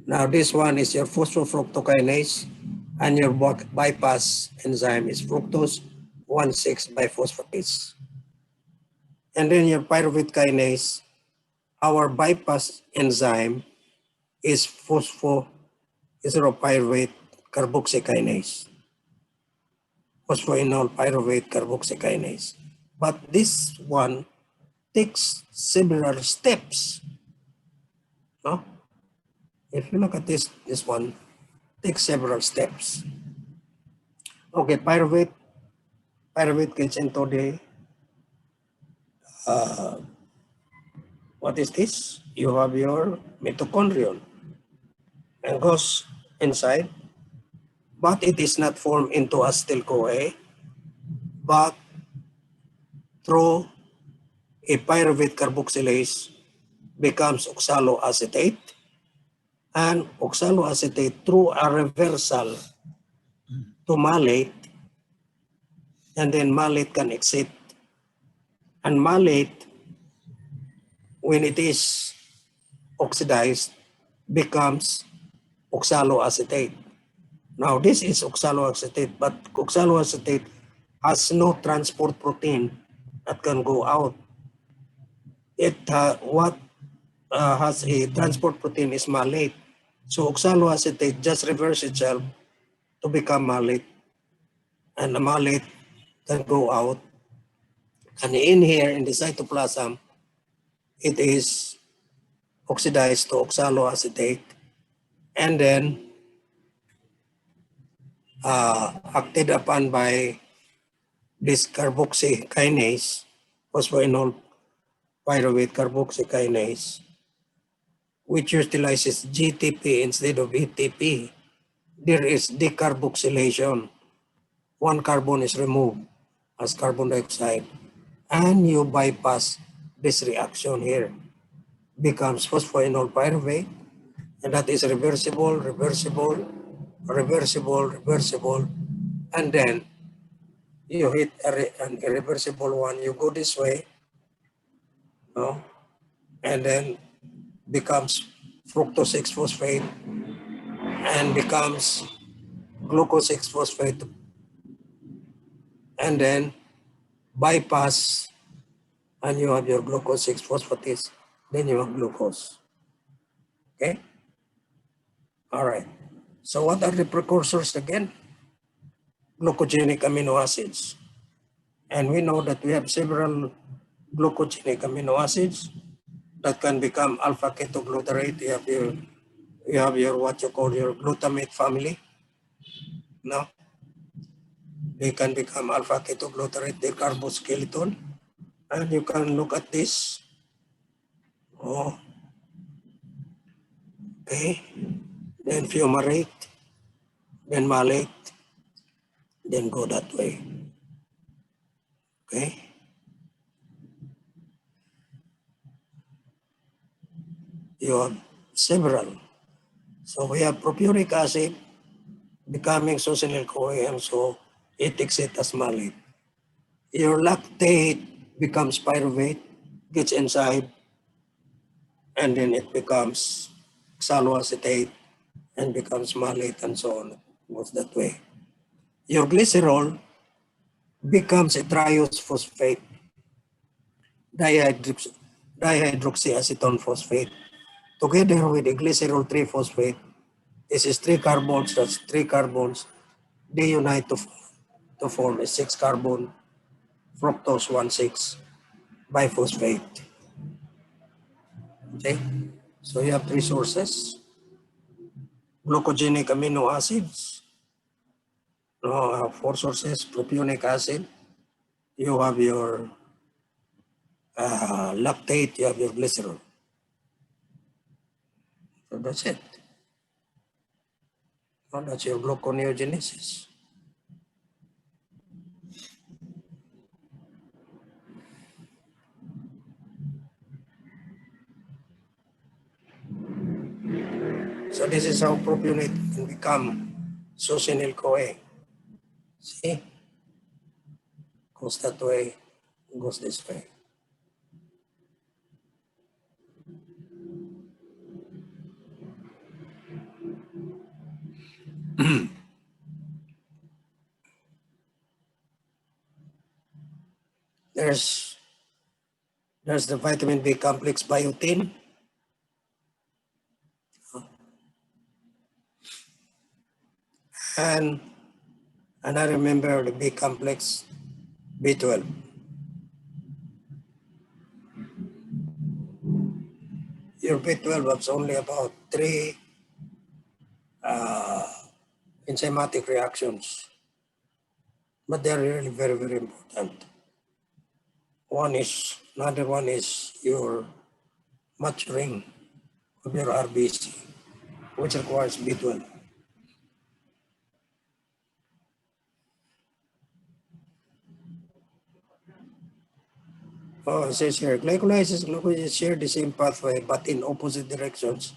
Now this one is your phosphofructokinase, and your bypass enzyme is fructose 1,6 biphosphatase. And then your pyruvate kinase, our bypass enzyme is phosphoenolpyruvate carboxykinase. Phosphoenol pyruvate carboxykinase. But this one takes several steps. No? If you look at this one takes several steps. Okay, pyruvate gets into the what is this? You have your mitochondrion and goes inside, but it is not formed into acetyl-CoA, but through a pyruvate carboxylase becomes oxaloacetate, and oxaloacetate through a reversal to malate, and then malate can exit. And malate, when it is oxidized, becomes oxaloacetate. Now this is oxaloacetate, but oxaloacetate has no transport protein that can go out. It has a transport protein is malate. So oxaloacetate just reverse itself to become malate, and the malate can go out. And in here in the cytoplasm, it is oxidized to oxaloacetate, and then acted upon by this carboxykinase, phosphoenol pyruvate carboxykinase, which utilizes GTP instead of ATP. There is decarboxylation. One carbon is removed as carbon dioxide, and you bypass this reaction here. Becomes phosphoenol pyruvate, and that is reversible, and then you hit an irreversible one. You go this way, no, and then becomes fructose 6 phosphate and becomes glucose 6 phosphate, and then bypass, and you have your glucose 6 phosphatase, then you have glucose. Okay? All right. So what are the precursors again? Glucogenic amino acids. And we know that we have several glucogenic amino acids that can become alpha ketoglutarate. You have your what you call your glutamate family. No? They can become alpha ketoglutarate, the carboskeleton. And you can look at this. Oh. Okay. Then fumarate, then malate, then go that way. Okay. You have several. So we have propionic acid becoming succinyl-CoA, and so it exits as malate. Your lactate becomes pyruvate, gets inside, and then it becomes oxaloacetate and becomes malate, and so on. It goes that way. Your glycerol becomes a triose phosphate, dihydroxyacetone phosphate, together with the glycerol 3-phosphate. This is 3 carbons, that's 3 carbons. They unite to form a 6 carbon fructose 1,6 biphosphate. Okay, so you have 3 sources. Glucogenic amino acids, 4 sources, propionic acid, you have your lactate, you have your glycerol. So that's it. So that's your gluconeogenesis. So this is how propionate can become succinyl-CoA. See? Goes that way, goes this way. There's the vitamin B complex biotin. And I remember the B complex B12. Your B12 was only about 3 enzymatic reactions, but they're really very, very important. Another one is your maturing of your RBC, which requires B12. Oh, it says here, glycolysis and glycogen share the same pathway, but in opposite directions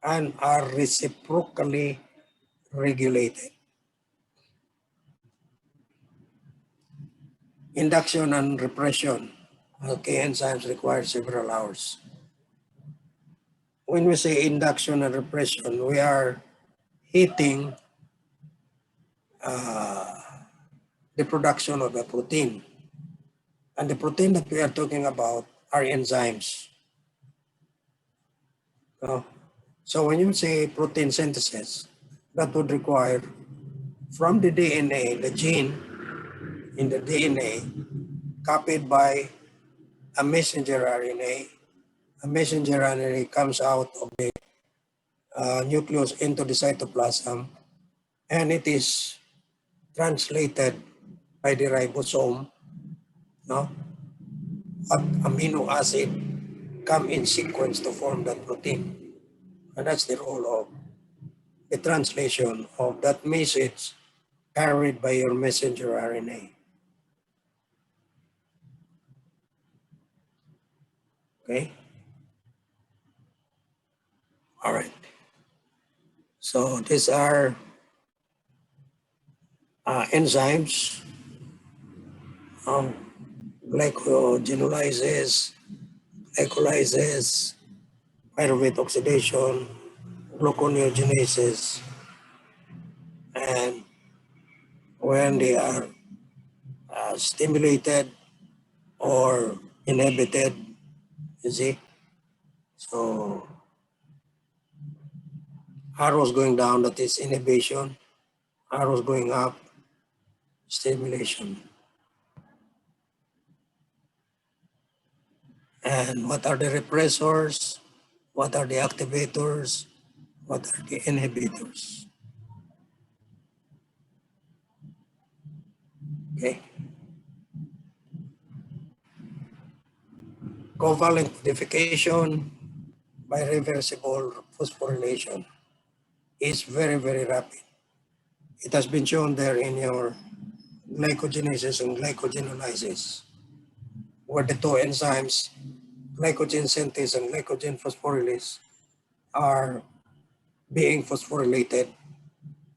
and are reciprocally regulated. Induction and repression. Okay, enzymes require several hours. When we say induction and repression, we are heating the production of a protein. And the protein that we are talking about are enzymes. So when you say protein synthesis, that would require from the DNA, the gene in the DNA, copied by a messenger RNA. A messenger RNA comes out of the nucleus into the cytoplasm, and it is translated by the ribosome. Amino acid come in sequence to form that protein. And that's the role of the translation of that message carried by your messenger RNA. Okay? All right. So these are enzymes, glycogenolysis, glycolysis, pyruvate oxidation, gluconeogenesis, and when they are stimulated or inhibited, you see. So arrows going down, that is inhibition. Arrows going up, stimulation. And what are the repressors? What are the activators? What are the inhibitors? Okay. Covalent modification by reversible phosphorylation is very, very rapid. It has been shown there in your glycogenesis and glycogenolysis, where the two enzymes, glycogen synthase and glycogen phosphorylase, are being phosphorylated,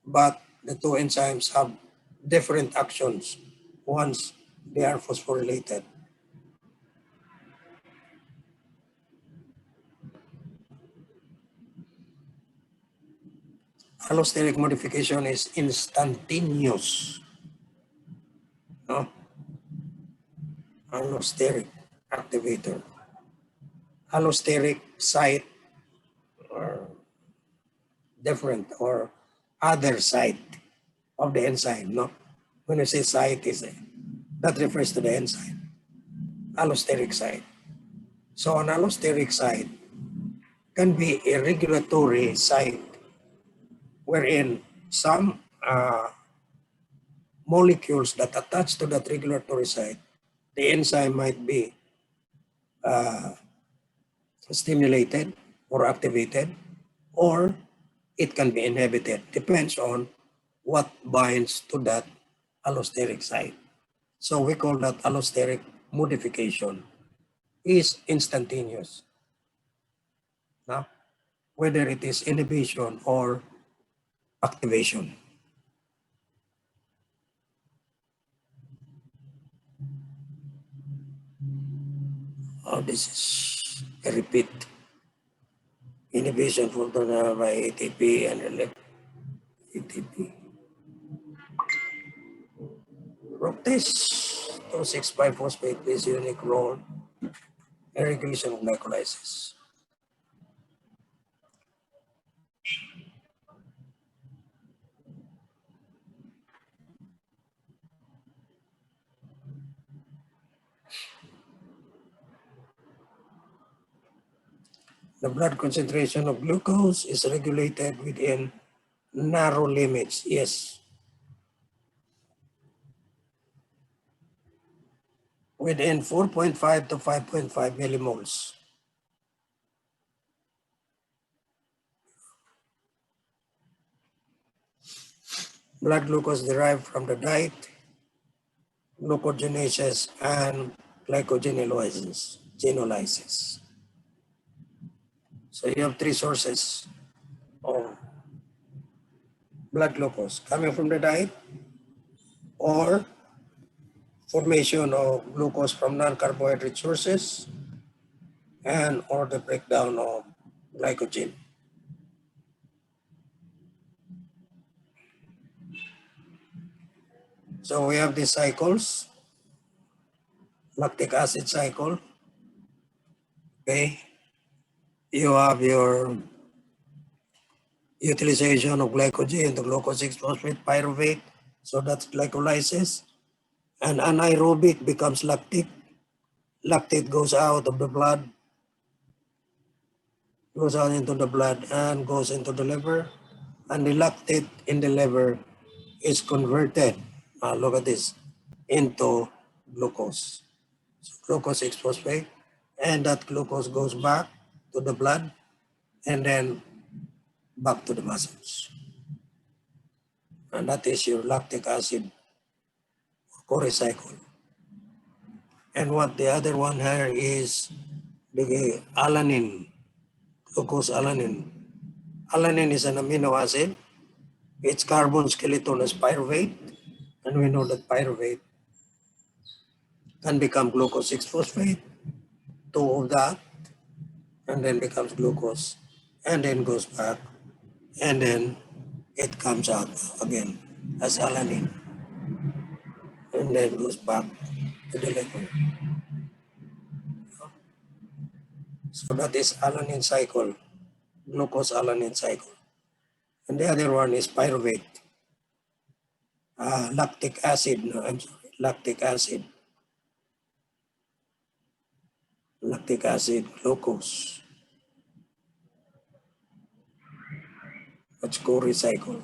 but the two enzymes have different actions once they are phosphorylated. Allosteric modification is instantaneous. No? Allosteric activator. Allosteric site different or other site of the enzyme, no? When we say site, that refers to the enzyme, allosteric site. So an allosteric site can be a regulatory site wherein some molecules that attach to that regulatory site, the enzyme might be stimulated or activated, or it can be inhibited. Depends on what binds to that allosteric site. So we call that allosteric modification is instantaneous. Now, whether it is inhibition or activation. Oh, this is a repeat. Inhibition filtered by ATP and ATP. Fructose 2,6-5-phosphate plays a unique role in regulation of glycolysis. The blood concentration of glucose is regulated within narrow limits, yes. Within 4.5 to 5.5 millimoles. Blood glucose derived from the diet, glycogenesis, and glycogenolysis. So you have three sources of blood glucose coming from the diet, or formation of glucose from non-carbohydrate sources, and or the breakdown of glycogen. So we have these cycles, lactic acid cycle, okay? You have your utilization of glycogen, the glucose-6-phosphate pyruvate, so that's glycolysis, and anaerobic becomes lactic. Lactate goes out of the blood, goes out into the blood and goes into the liver, and the lactate in the liver is converted, look at this, into glucose. So glucose 6-phosphate, and that glucose goes back to the blood and then back to the muscles. And that is your lactic acid corecycle. And what the other one here is the alanine, glucose alanine. Alanine is an amino acid. Its carbon skeleton is pyruvate, and we know that pyruvate can become glucose 6-phosphate, 2 of that, and then becomes glucose, and then goes back, and then it comes out again as alanine, and then goes back to the liver. So that is alanine cycle, glucose alanine cycle. And the other one is pyruvate, lactic acid, no, I'm sorry, lactic acid, glucose. That's co-recycle.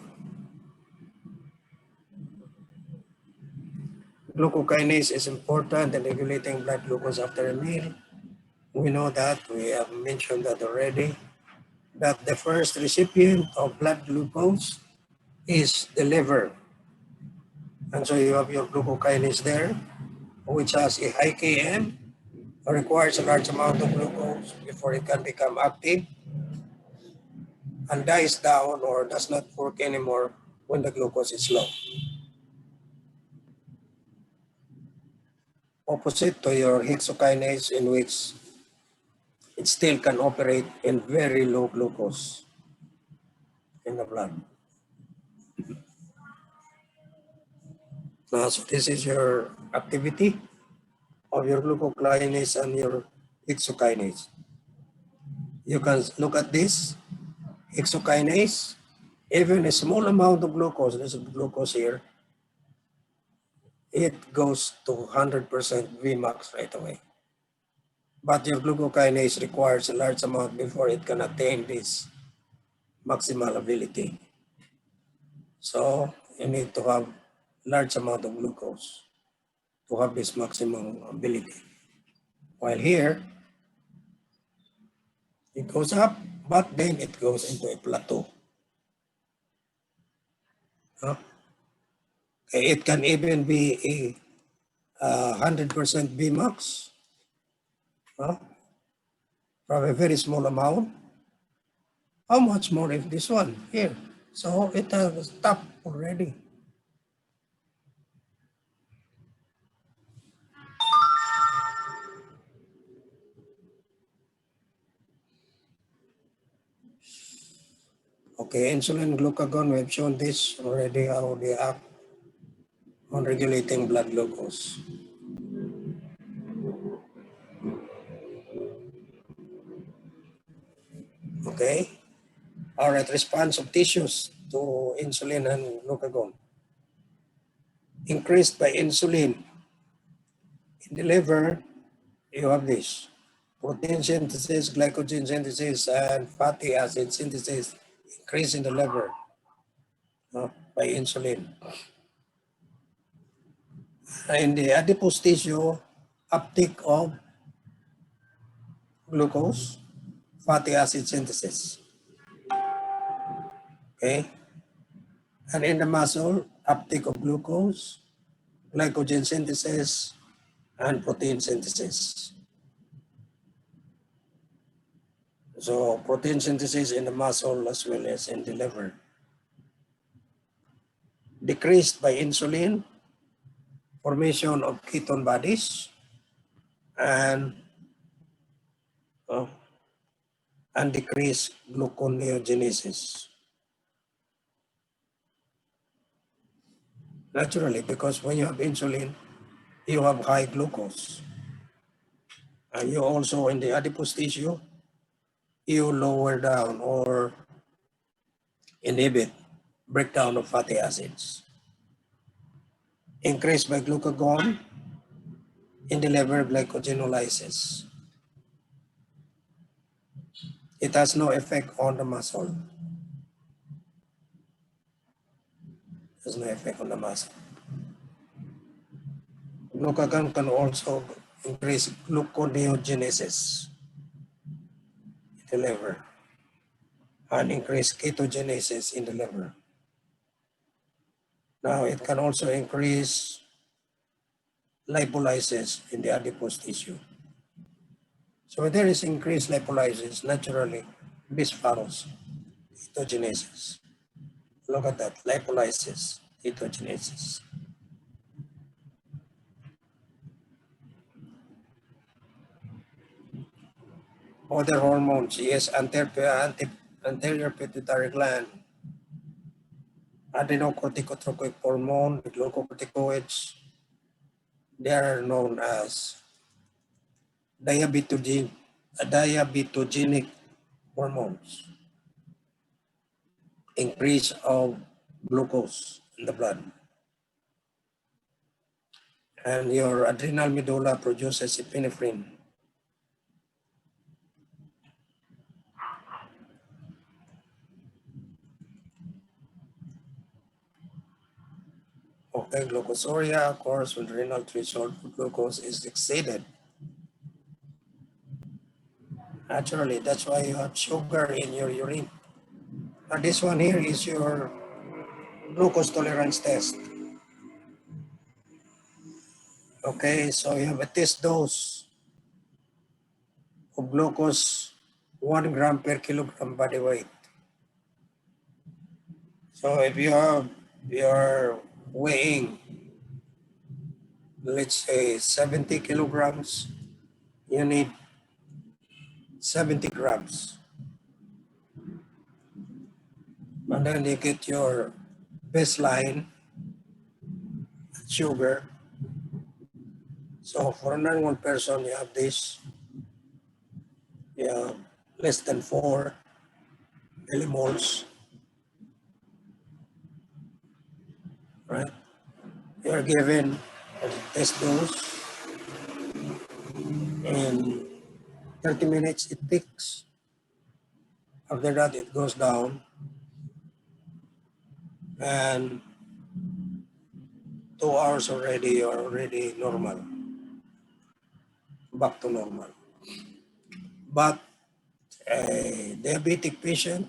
Glucokinase is important in regulating blood glucose after a meal. We know that, we have mentioned that already, that the first recipient of blood glucose is the liver. And so you have your glucokinase there, which has a high Km, requires a large amount of glucose before it can become active, and dies down or does not work anymore when the glucose is low. Opposite to your hexokinase, in which it still can operate in very low glucose in the blood. So this is your activity of your glucokinase and your hexokinase. You can look at this hexokinase, Even a small amount of glucose, there's glucose here, it goes to 100% Vmax right away. But your glucokinase requires a large amount before it can attain this maximal ability. So you need to have large amount of glucose to have this maximum ability. While here, it goes up, but then it goes into a plateau. It can even be a 100% Vmax from a very small amount. How much more if this one here? So it has stopped already. Okay, insulin, glucagon, we have shown this already how they act on regulating blood glucose. Okay, all right, response of tissues to insulin and glucagon. Increased by insulin. In the liver, you have this. Protein synthesis, glycogen synthesis, and fatty acid synthesis increase in the liver by insulin. In the adipose tissue, uptake of glucose, fatty acid synthesis. Okay. And in the muscle, uptake of glucose, glycogen synthesis, and protein synthesis. So protein synthesis in the muscle as well as in the liver. Decreased by insulin, formation of ketone bodies, and decreased gluconeogenesis. Naturally, because when you have insulin, you have high glucose. And you also, in the adipose tissue, you lower down or inhibit breakdown of fatty acids. Increased by glucagon in the liver glycogenolysis. It has no effect on the muscle. There's no effect on the muscle. Glucagon can also increase gluconeogenesis in the liver and increase ketogenesis in the liver. Now it can also increase lipolysis in the adipose tissue. So when there is increased lipolysis, naturally this follows ketogenesis. Look at that, lipolysis, ketogenesis. Other hormones, yes, anterior pituitary gland, adrenocorticotropic hormone, the glucocorticoids, they are known as diabetogenic hormones. Increase of glucose in the blood. And your adrenal medulla produces epinephrine. Okay, glucosuria, of course, when renal threshold for glucose is exceeded. Naturally, that's why you have sugar in your urine. Now this one here is your glucose tolerance test. Okay, so you have a test dose of glucose 1 gram per kilogram body weight. So if you are weighing, let's say 70 kilograms, you need 70 grams. And then you get your baseline sugar. So for a normal person, you have this, less than 4 millimoles. right? You are given a test dose, and 30 minutes it peaks. After that, it goes down, and 2 hours already, you're already normal, back to normal. But a diabetic patient,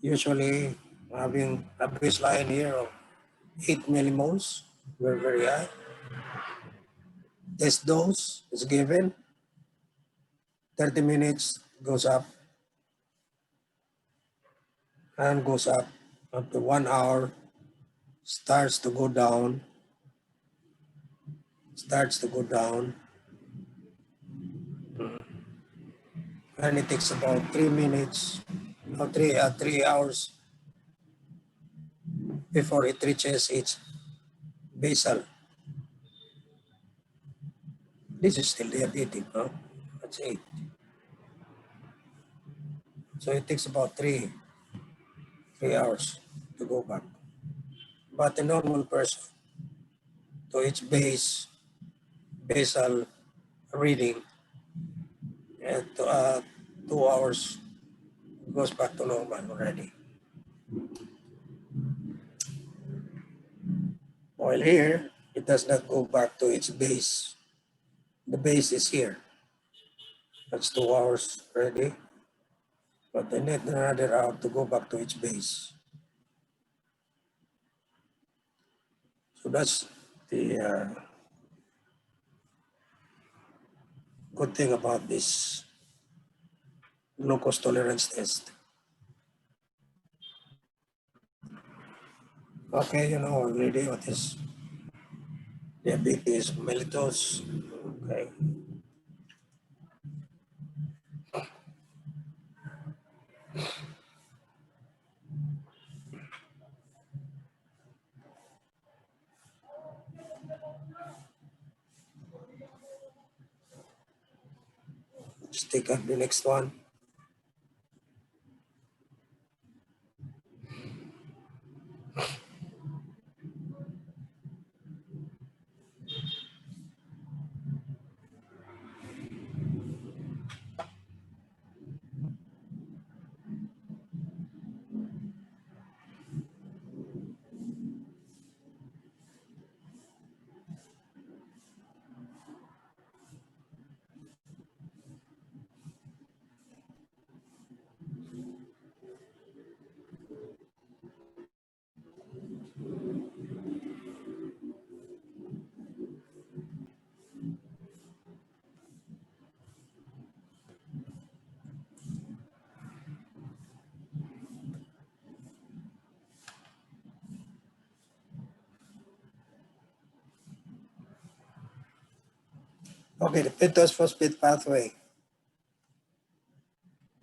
usually having a baseline here of 8 millimoles, very, very high. Test dose is given, 30 minutes goes up and goes up to 1 hour, starts to go down, and it takes about 3 minutes, or 3 hours before it reaches its basal. This is still diabetic, no? That's 8. So it takes about 3 hours to go back. But a normal person, to its basal reading, at 2 hours goes back to normal already. While here, it does not go back to its base. The base is here. That's 2 hours already. But they need another hour to go back to its base. So that's the good thing about this glucose tolerance test. Okay, you know already what is diabetes mellitus. Okay. Let's take up the next one. Okay, the pentose phosphate pathway.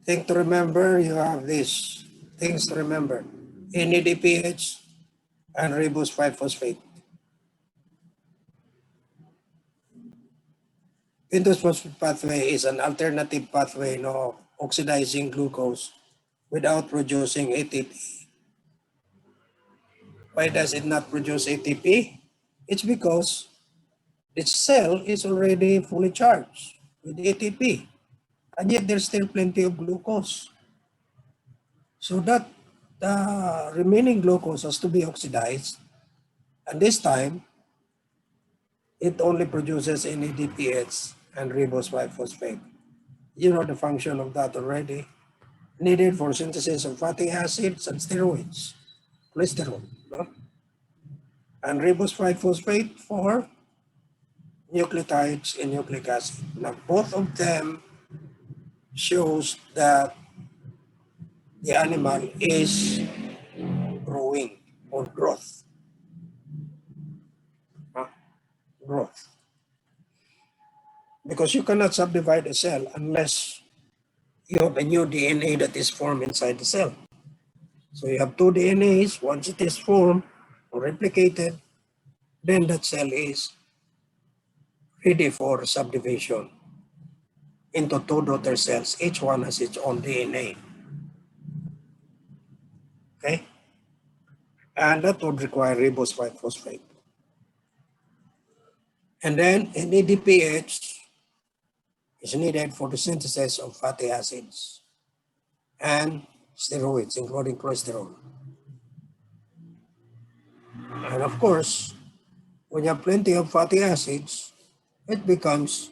Thing to remember, you have these things to remember. NADPH and ribose 5-phosphate. Pentose phosphate pathway is an alternative pathway of oxidizing glucose without producing ATP. Why does it not produce ATP? It's because its cell is already fully charged with ATP, and yet there's still plenty of glucose. So that the remaining glucose has to be oxidized, and this time, it only produces NADPH and ribose 5-phosphate. You know the function of that already. Needed for synthesis of fatty acids and steroids, cholesterol, no? And ribose 5-phosphate for nucleotides and nucleic acid. Now, both of them shows that the animal is growing or growth. Growth. Because you cannot subdivide a cell unless you have a new DNA that is formed inside the cell. So you have 2 DNAs. Once it is formed or replicated, then that cell is ready for subdivision into 2 daughter cells. Each one has its own DNA. Okay? And that would require ribose 5-phosphate. And then NADPH is needed for the synthesis of fatty acids and steroids, including cholesterol. And of course, when you have plenty of fatty acids, it becomes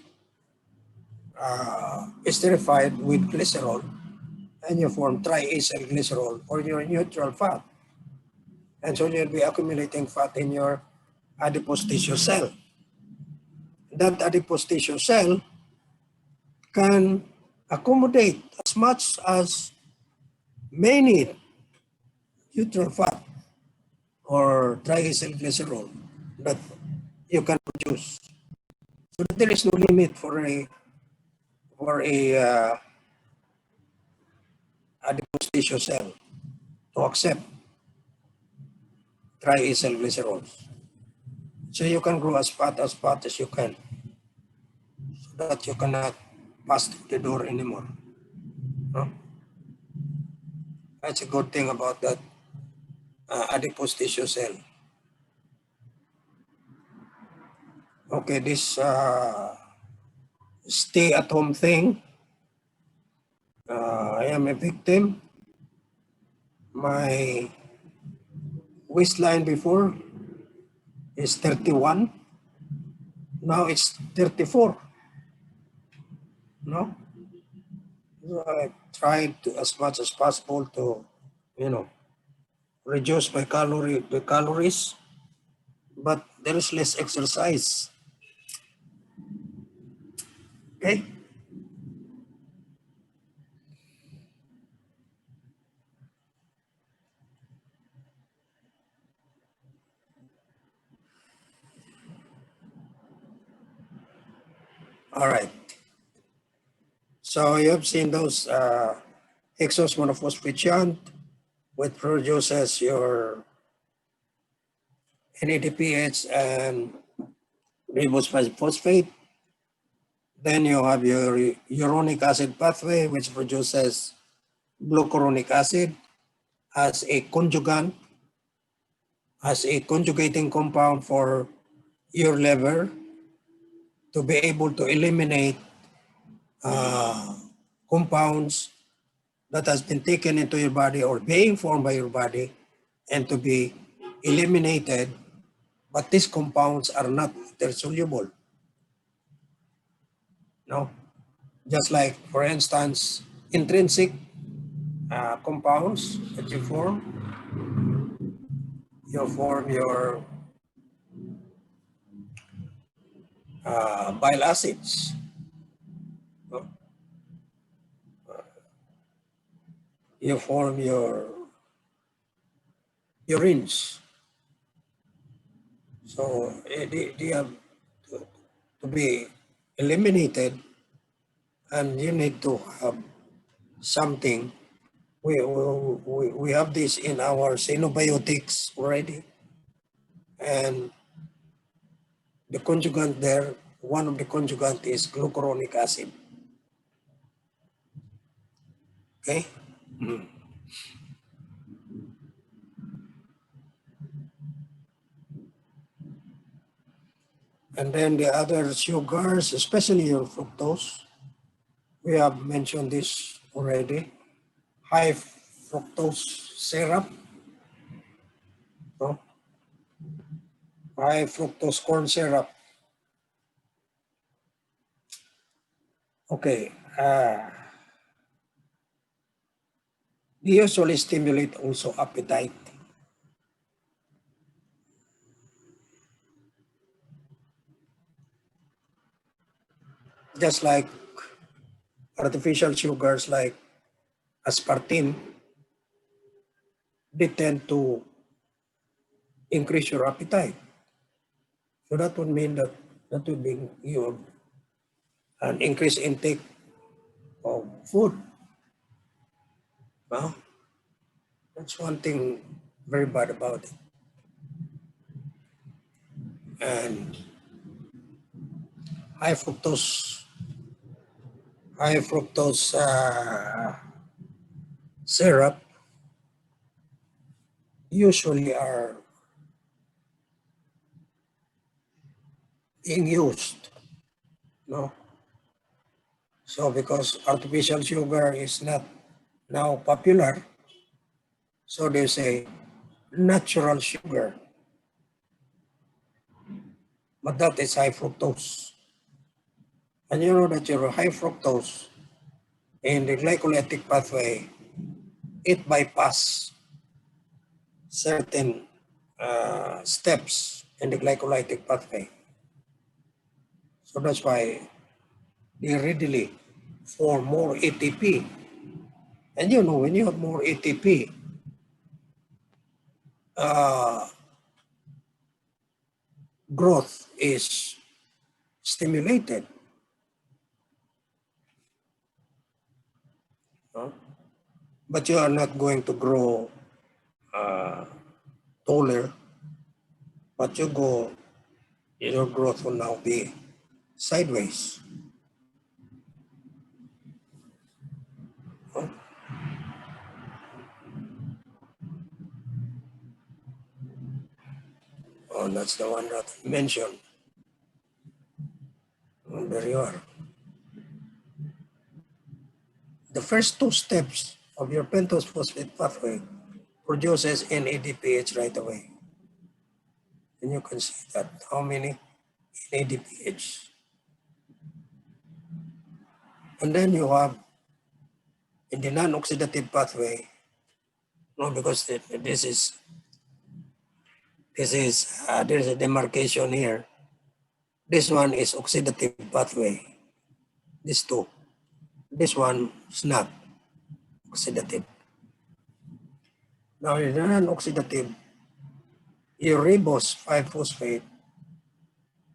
esterified with glycerol, and you form triacyl glycerol or your neutral fat. And so you'll be accumulating fat in your adipose tissue cell. That adipose tissue cell can accommodate as much as many neutral fat or triacyl glycerol that you can produce. So there is no limit for a adipose tissue cell to accept triacyl glycerols. So you can grow as fat as you can, so that you cannot pass through the door anymore. No? That's a good thing about that adipose tissue cell. Okay, this stay-at-home thing, I am a victim. My waistline before is 31. Now it's 34. No? So I tried to, as much as possible to, reduce my calories, but there is less exercise. Okay? All right. So you have seen those hexose monophosphate shunt, which produces your NADPH and ribose 5-phosphate. Then you have your uronic acid pathway, which produces glucuronic acid as a conjugant, as a conjugating compound for your liver to be able to eliminate compounds that has been taken into your body or being formed by your body and to be eliminated, but these compounds are not water-soluble. No, just like, for instance, intrinsic compounds that you form your bile acids. No? You form your urines. So they have to be eliminated, and you need to have something. We have this in our xenobiotics already, and the conjugant there, one of the conjugant is glucuronic acid. Okay. And then the other sugars, especially your fructose, we have mentioned this already. High fructose syrup, no? High fructose corn syrup. Okay. They usually stimulate also appetite. Just like artificial sugars like aspartame, they tend to increase your appetite. So that would mean that would be you an increased intake of food. Well, that's one thing very bad about it. And high fructose syrup usually are being used, no? So because artificial sugar is not now popular, so they say natural sugar, but that is high fructose. And you know that your high fructose in the glycolytic pathway, it bypass certain steps in the glycolytic pathway. So that's why they readily form more ATP. And you know, when you have more ATP, uh, growth is stimulated. No? But you are not going to grow taller, but your growth will now be sideways. No? Oh, that's the one that I mentioned. Oh, there you are. The first two steps of your pentose phosphate pathway produces NADPH right away. And you can see that how many NADPH. And then you have in the non-oxidative pathway, no, because there's a demarcation here. This one is oxidative pathway. This two. This one is not oxidative. Now in the non-oxidative, your ribose 5-phosphate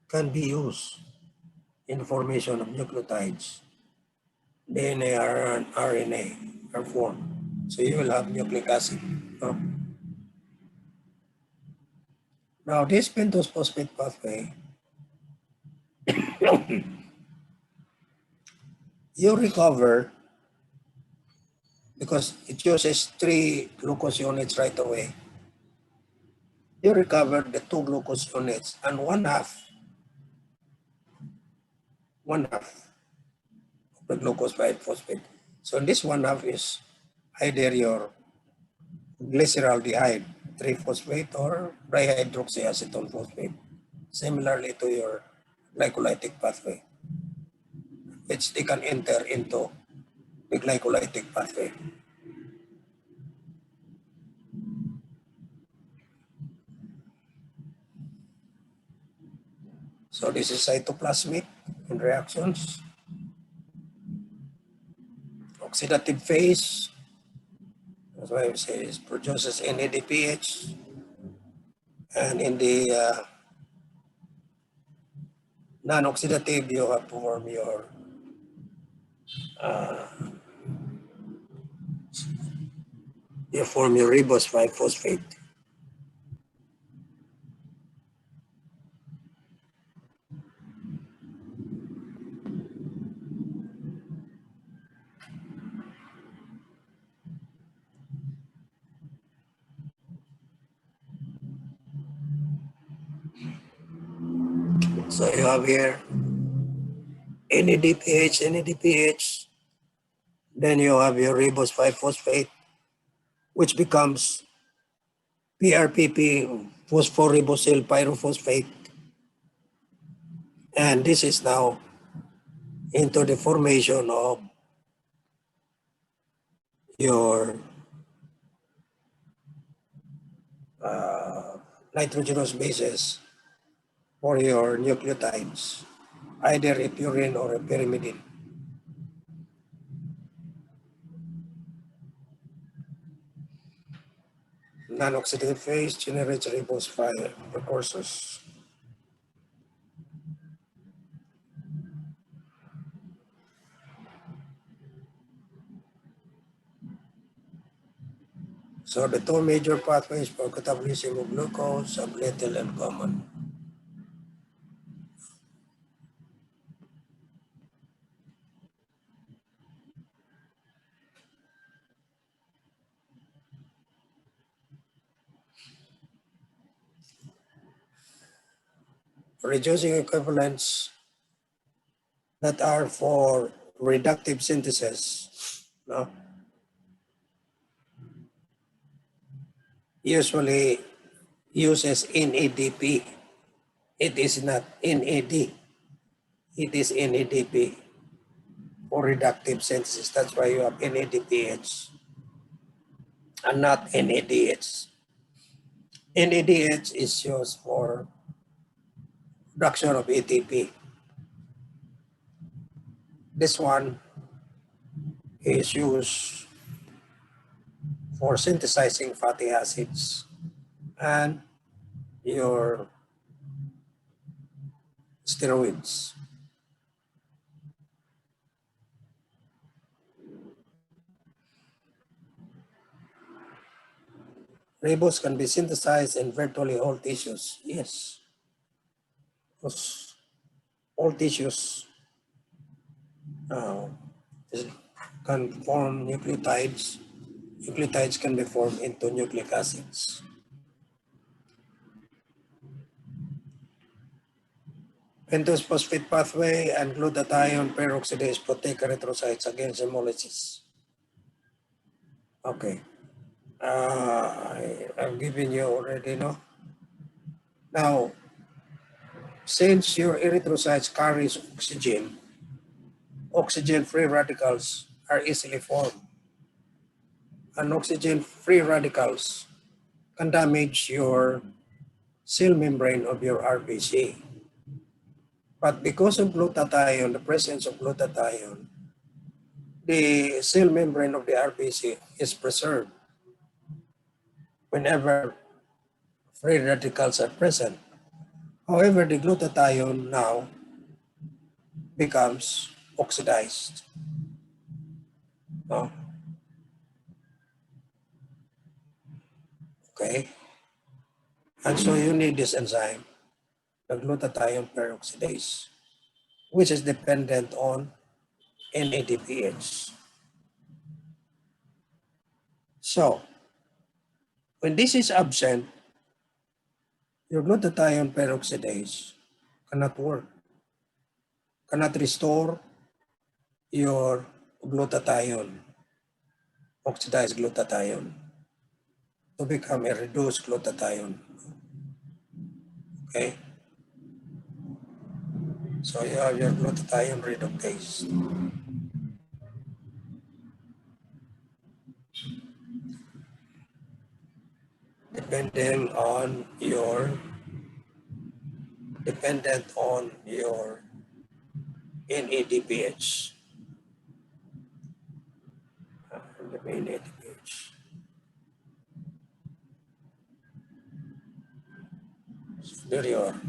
can be used in the formation of nucleotides. DNA or RNA are formed. So you will have nucleic acid. No? Now this pentose phosphate pathway, you recover because it uses 3 glucose units right away. You recover the 2 glucose units and one half of the glucose 5-phosphate. So this one half is either your glyceraldehyde 3-phosphate or dihydroxyacetone phosphate, similarly to your glycolytic pathway, which they can enter into the glycolytic pathway. So this is cytoplasmic in reactions. Oxidative phase, that's why we say it produces NADPH. And in the non-oxidative, you have form your ribose 5-phosphate. So you have here NADPH, then you have your ribose 5-phosphate, which becomes PRPP, phosphoribosyl pyrophosphate. And this is now into the formation of your nitrogenous bases for your nucleotides, either a purine or a pyrimidine. Non-oxidative phase generates ribose 5 precursors. So the two major pathways for catabolism of glucose have little in common. reducing equivalents that are for reductive synthesis, no? Usually uses NADP. It is not NAD. It is NADP for reductive synthesis. That's why you have NADPH and not NADH. NADH is used for production of ATP. This one is used for synthesizing fatty acids and your steroids. Ribose can be synthesized in virtually all tissues. Yes, because all tissues can form nucleotides. Nucleotides can be formed into nucleic acids. Pentose phosphate pathway and glutathione peroxidase protect erythrocytes against hemolysis. Okay. I've given you already, no? Now, since your erythrocytes carries oxygen, oxygen-free radicals are easily formed. And oxygen-free radicals can damage your cell membrane of your RBC. But because of glutathione, the presence of glutathione, the cell membrane of the RBC is preserved whenever free radicals are present. However, the glutathione now becomes oxidized. Oh. Okay. And so you need this enzyme, the glutathione peroxidase, which is dependent on NADPH. So, when this is absent, your glutathione peroxidase cannot work, cannot restore your glutathione, oxidized glutathione, to become a reduced glutathione. Okay? So you have your glutathione reductase. Dependent on your NADPH. The main NADPH. So there you are.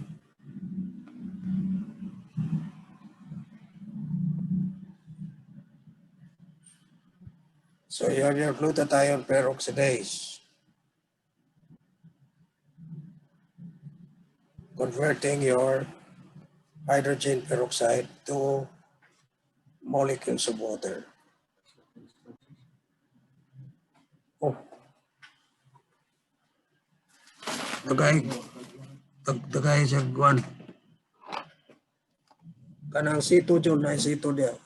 So you have your glutathione peroxidase converting your hydrogen peroxide to molecules of water. Oh, the guy is a one. Kanang C2 dyan na C2 dia.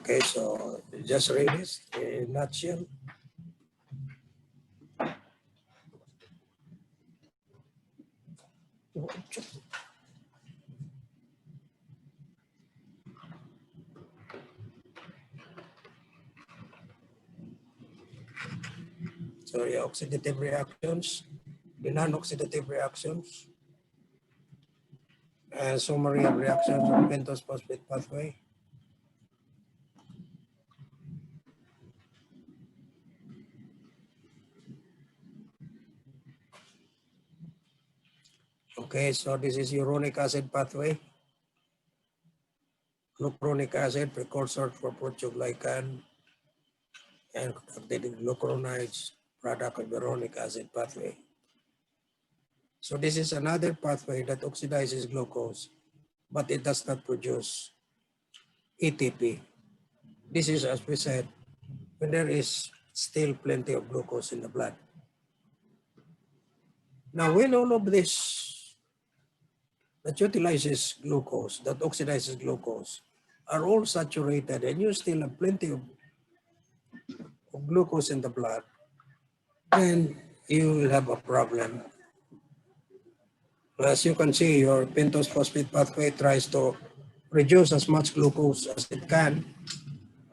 Okay, so just read this in a nutshell. So the oxidative reactions, the non-oxidative reactions, and summary of reactions of pentose phosphate pathway. Okay, so this is uronic acid pathway. Glucuronic acid, precursor for proteoglycan, and activated glucuronides, product of uronic acid pathway. So this is another pathway that oxidizes glucose, but it does not produce ATP. This is, as we said, when there is still plenty of glucose in the blood. Now, when all of this that utilizes glucose, that oxidizes glucose, are all saturated and you still have plenty of glucose in the blood, then you will have a problem. As you can see, your pentose phosphate pathway tries to reduce as much glucose as it can.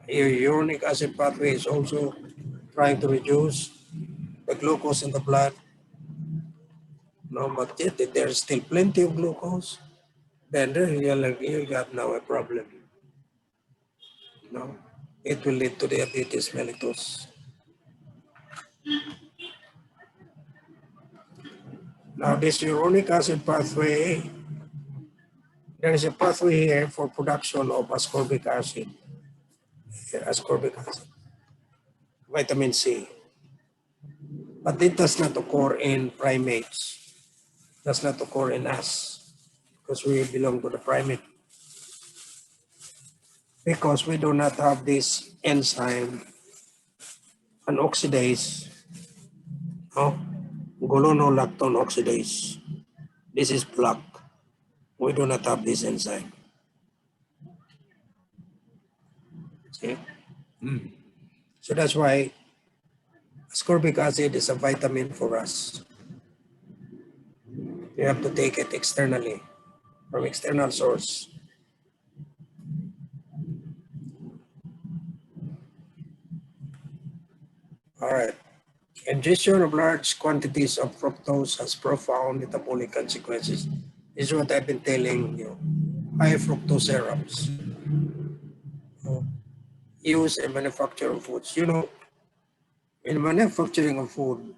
Your uronic acid pathway is also trying to reduce the glucose in the blood. No, but yet if there's still plenty of glucose, then you'll have now a problem. No, it will lead to diabetes mellitus. Now this uronic acid pathway, there is a pathway here for production of ascorbic acid. Ascorbic acid, vitamin C. But it does not occur in primates, does not occur in us, because we belong to the primate. Because we do not have this enzyme, an oxidase, gulonolactone oxidase. This is plaque. We do not have this enzyme. See? So that's why ascorbic acid is a vitamin for us. You have to take it externally, from external source. All right. Ingestion of large quantities of fructose has profound metabolic consequences. This is what I've been telling you. High fructose syrups used in manufacture of foods. You know, in manufacturing of food,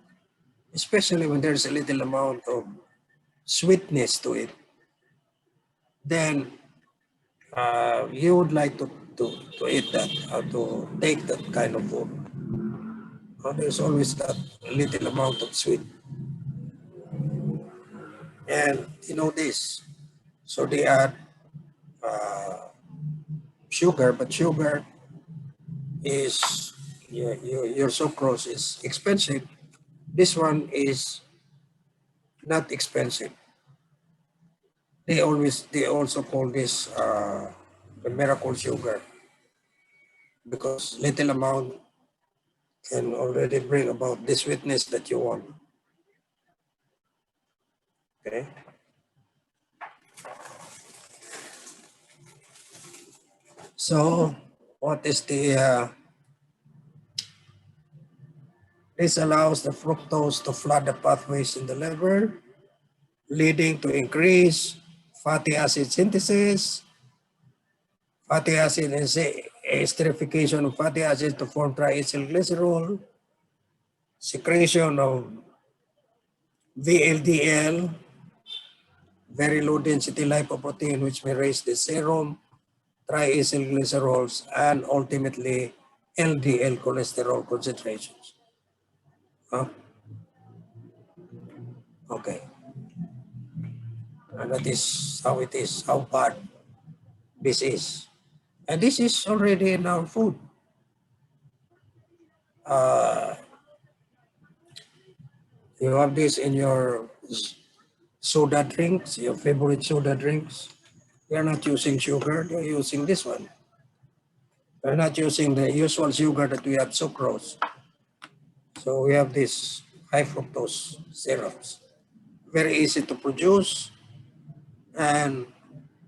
especially when there's a little amount of sweetness to it, then you would like to eat that, or to take that kind of food. There's always that little amount of sweet. And you know this, so they add sugar, but sugar is, your sucrose is expensive. This one is not expensive. They also call this the miracle sugar, because little amount can already bring about the sweetness that you want. Okay. So what is this allows the fructose to flood the pathways in the liver, leading to increased fatty acid synthesis. Fatty acid is esterification of fatty acids to form triacylglycerol, secretion of VLDL, very low density lipoprotein, which may raise the serum triacylglycerols, and ultimately LDL cholesterol concentrations. Okay. And that is how it is, how bad this is. And this is already in our food. You have this in your soda drinks, your favorite soda drinks. They're not using sugar, they're using this one. They're not using the usual sugar that we have, sucrose. So we have this high fructose syrups. Very easy to produce, and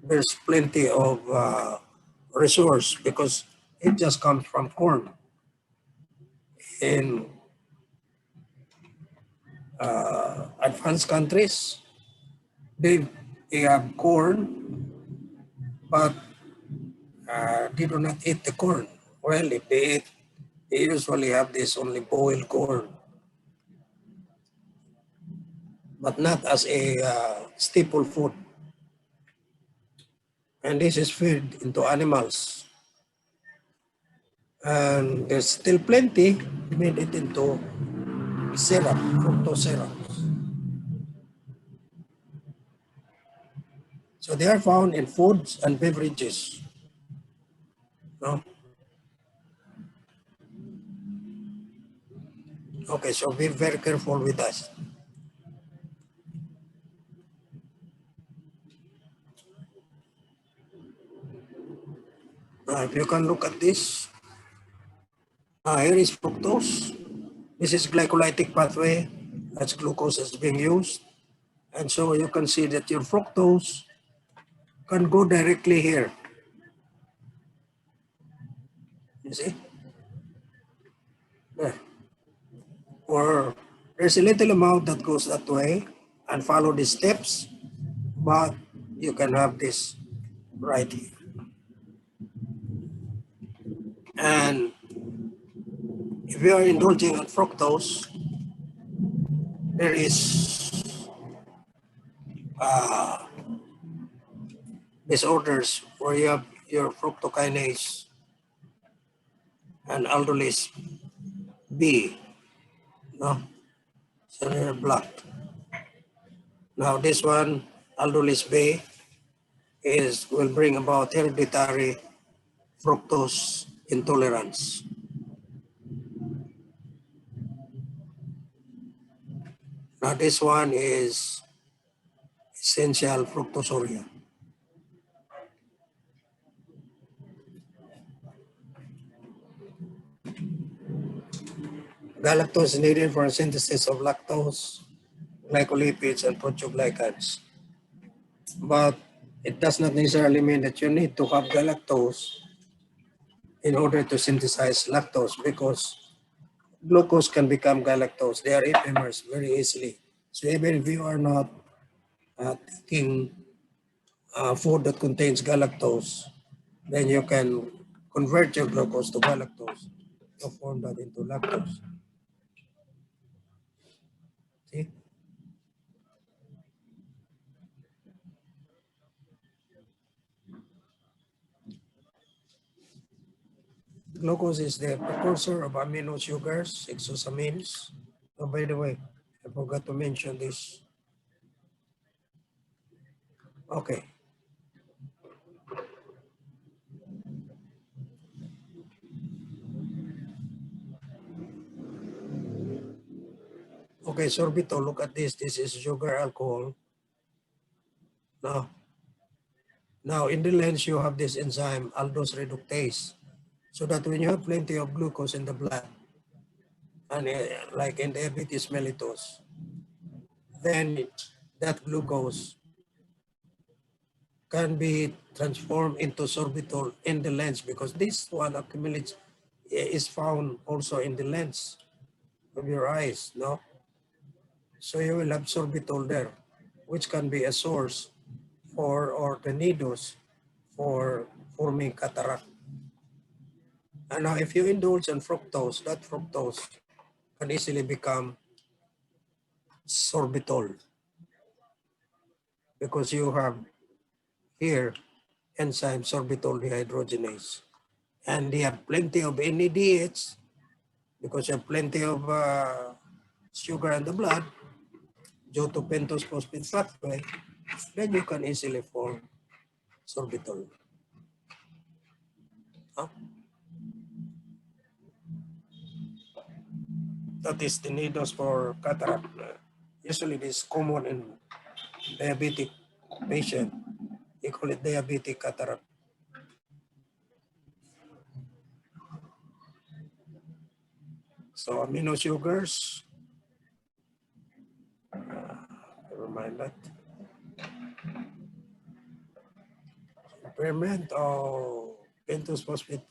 there's plenty of resource because it just comes from corn. In advanced countries, they have corn, but they do not eat the corn. Well, if they eat, they usually have this only boiled corn, but not as a staple food. And this is fed into animals. And there's still plenty made it into syrup, fructose syrup. So they are found in foods and beverages. No? Okay, so be very careful with us. If you can look at this, here is fructose. This is glycolytic pathway. That's glucose is being used. And so you can see that your fructose can go directly here. You see? There. Or there's a little amount that goes that way and follow the steps, but you can have this right here. And if you are indulging on fructose, there is disorders where you have your fructokinase and aldolase B, no? So they're blocked. Now this one, aldolase B, will bring about hereditary fructose intolerance. Now this one is essential fructosuria. Galactose is needed for synthesis of lactose, glycolipids, and proteoglycans. But it does not necessarily mean that you need to have galactose in order to synthesize lactose, because glucose can become galactose. They are epimers very easily. So even if you are not taking food that contains galactose, then you can convert your glucose to galactose to form that into lactose. See? Glucose is the precursor of amino sugars, hexosamines. Oh, by the way, I forgot to mention this. Okay. Okay, sorbitol, look at this. This is sugar alcohol. Now in the lens, you have this enzyme, aldose reductase. So that when you have plenty of glucose in the blood, and like in diabetes mellitus, then that glucose can be transformed into sorbitol in the lens, because this one accumulates, is found also in the lens of your eyes, no? So you will have sorbitol there, which can be a source for, or the nidus for forming cataract. And now if you indulge in fructose, that fructose can easily become sorbitol, because you have here enzyme sorbitol dehydrogenase. And they have plenty of NADH, because you have plenty of sugar in the blood due to pentose phosphate pathway, then you can easily form sorbitol. Huh? That is the nidus for cataract. Usually this is common in diabetic patient. They call it diabetic cataract. So amino sugars, never mind that. Impairment of pentose phosphate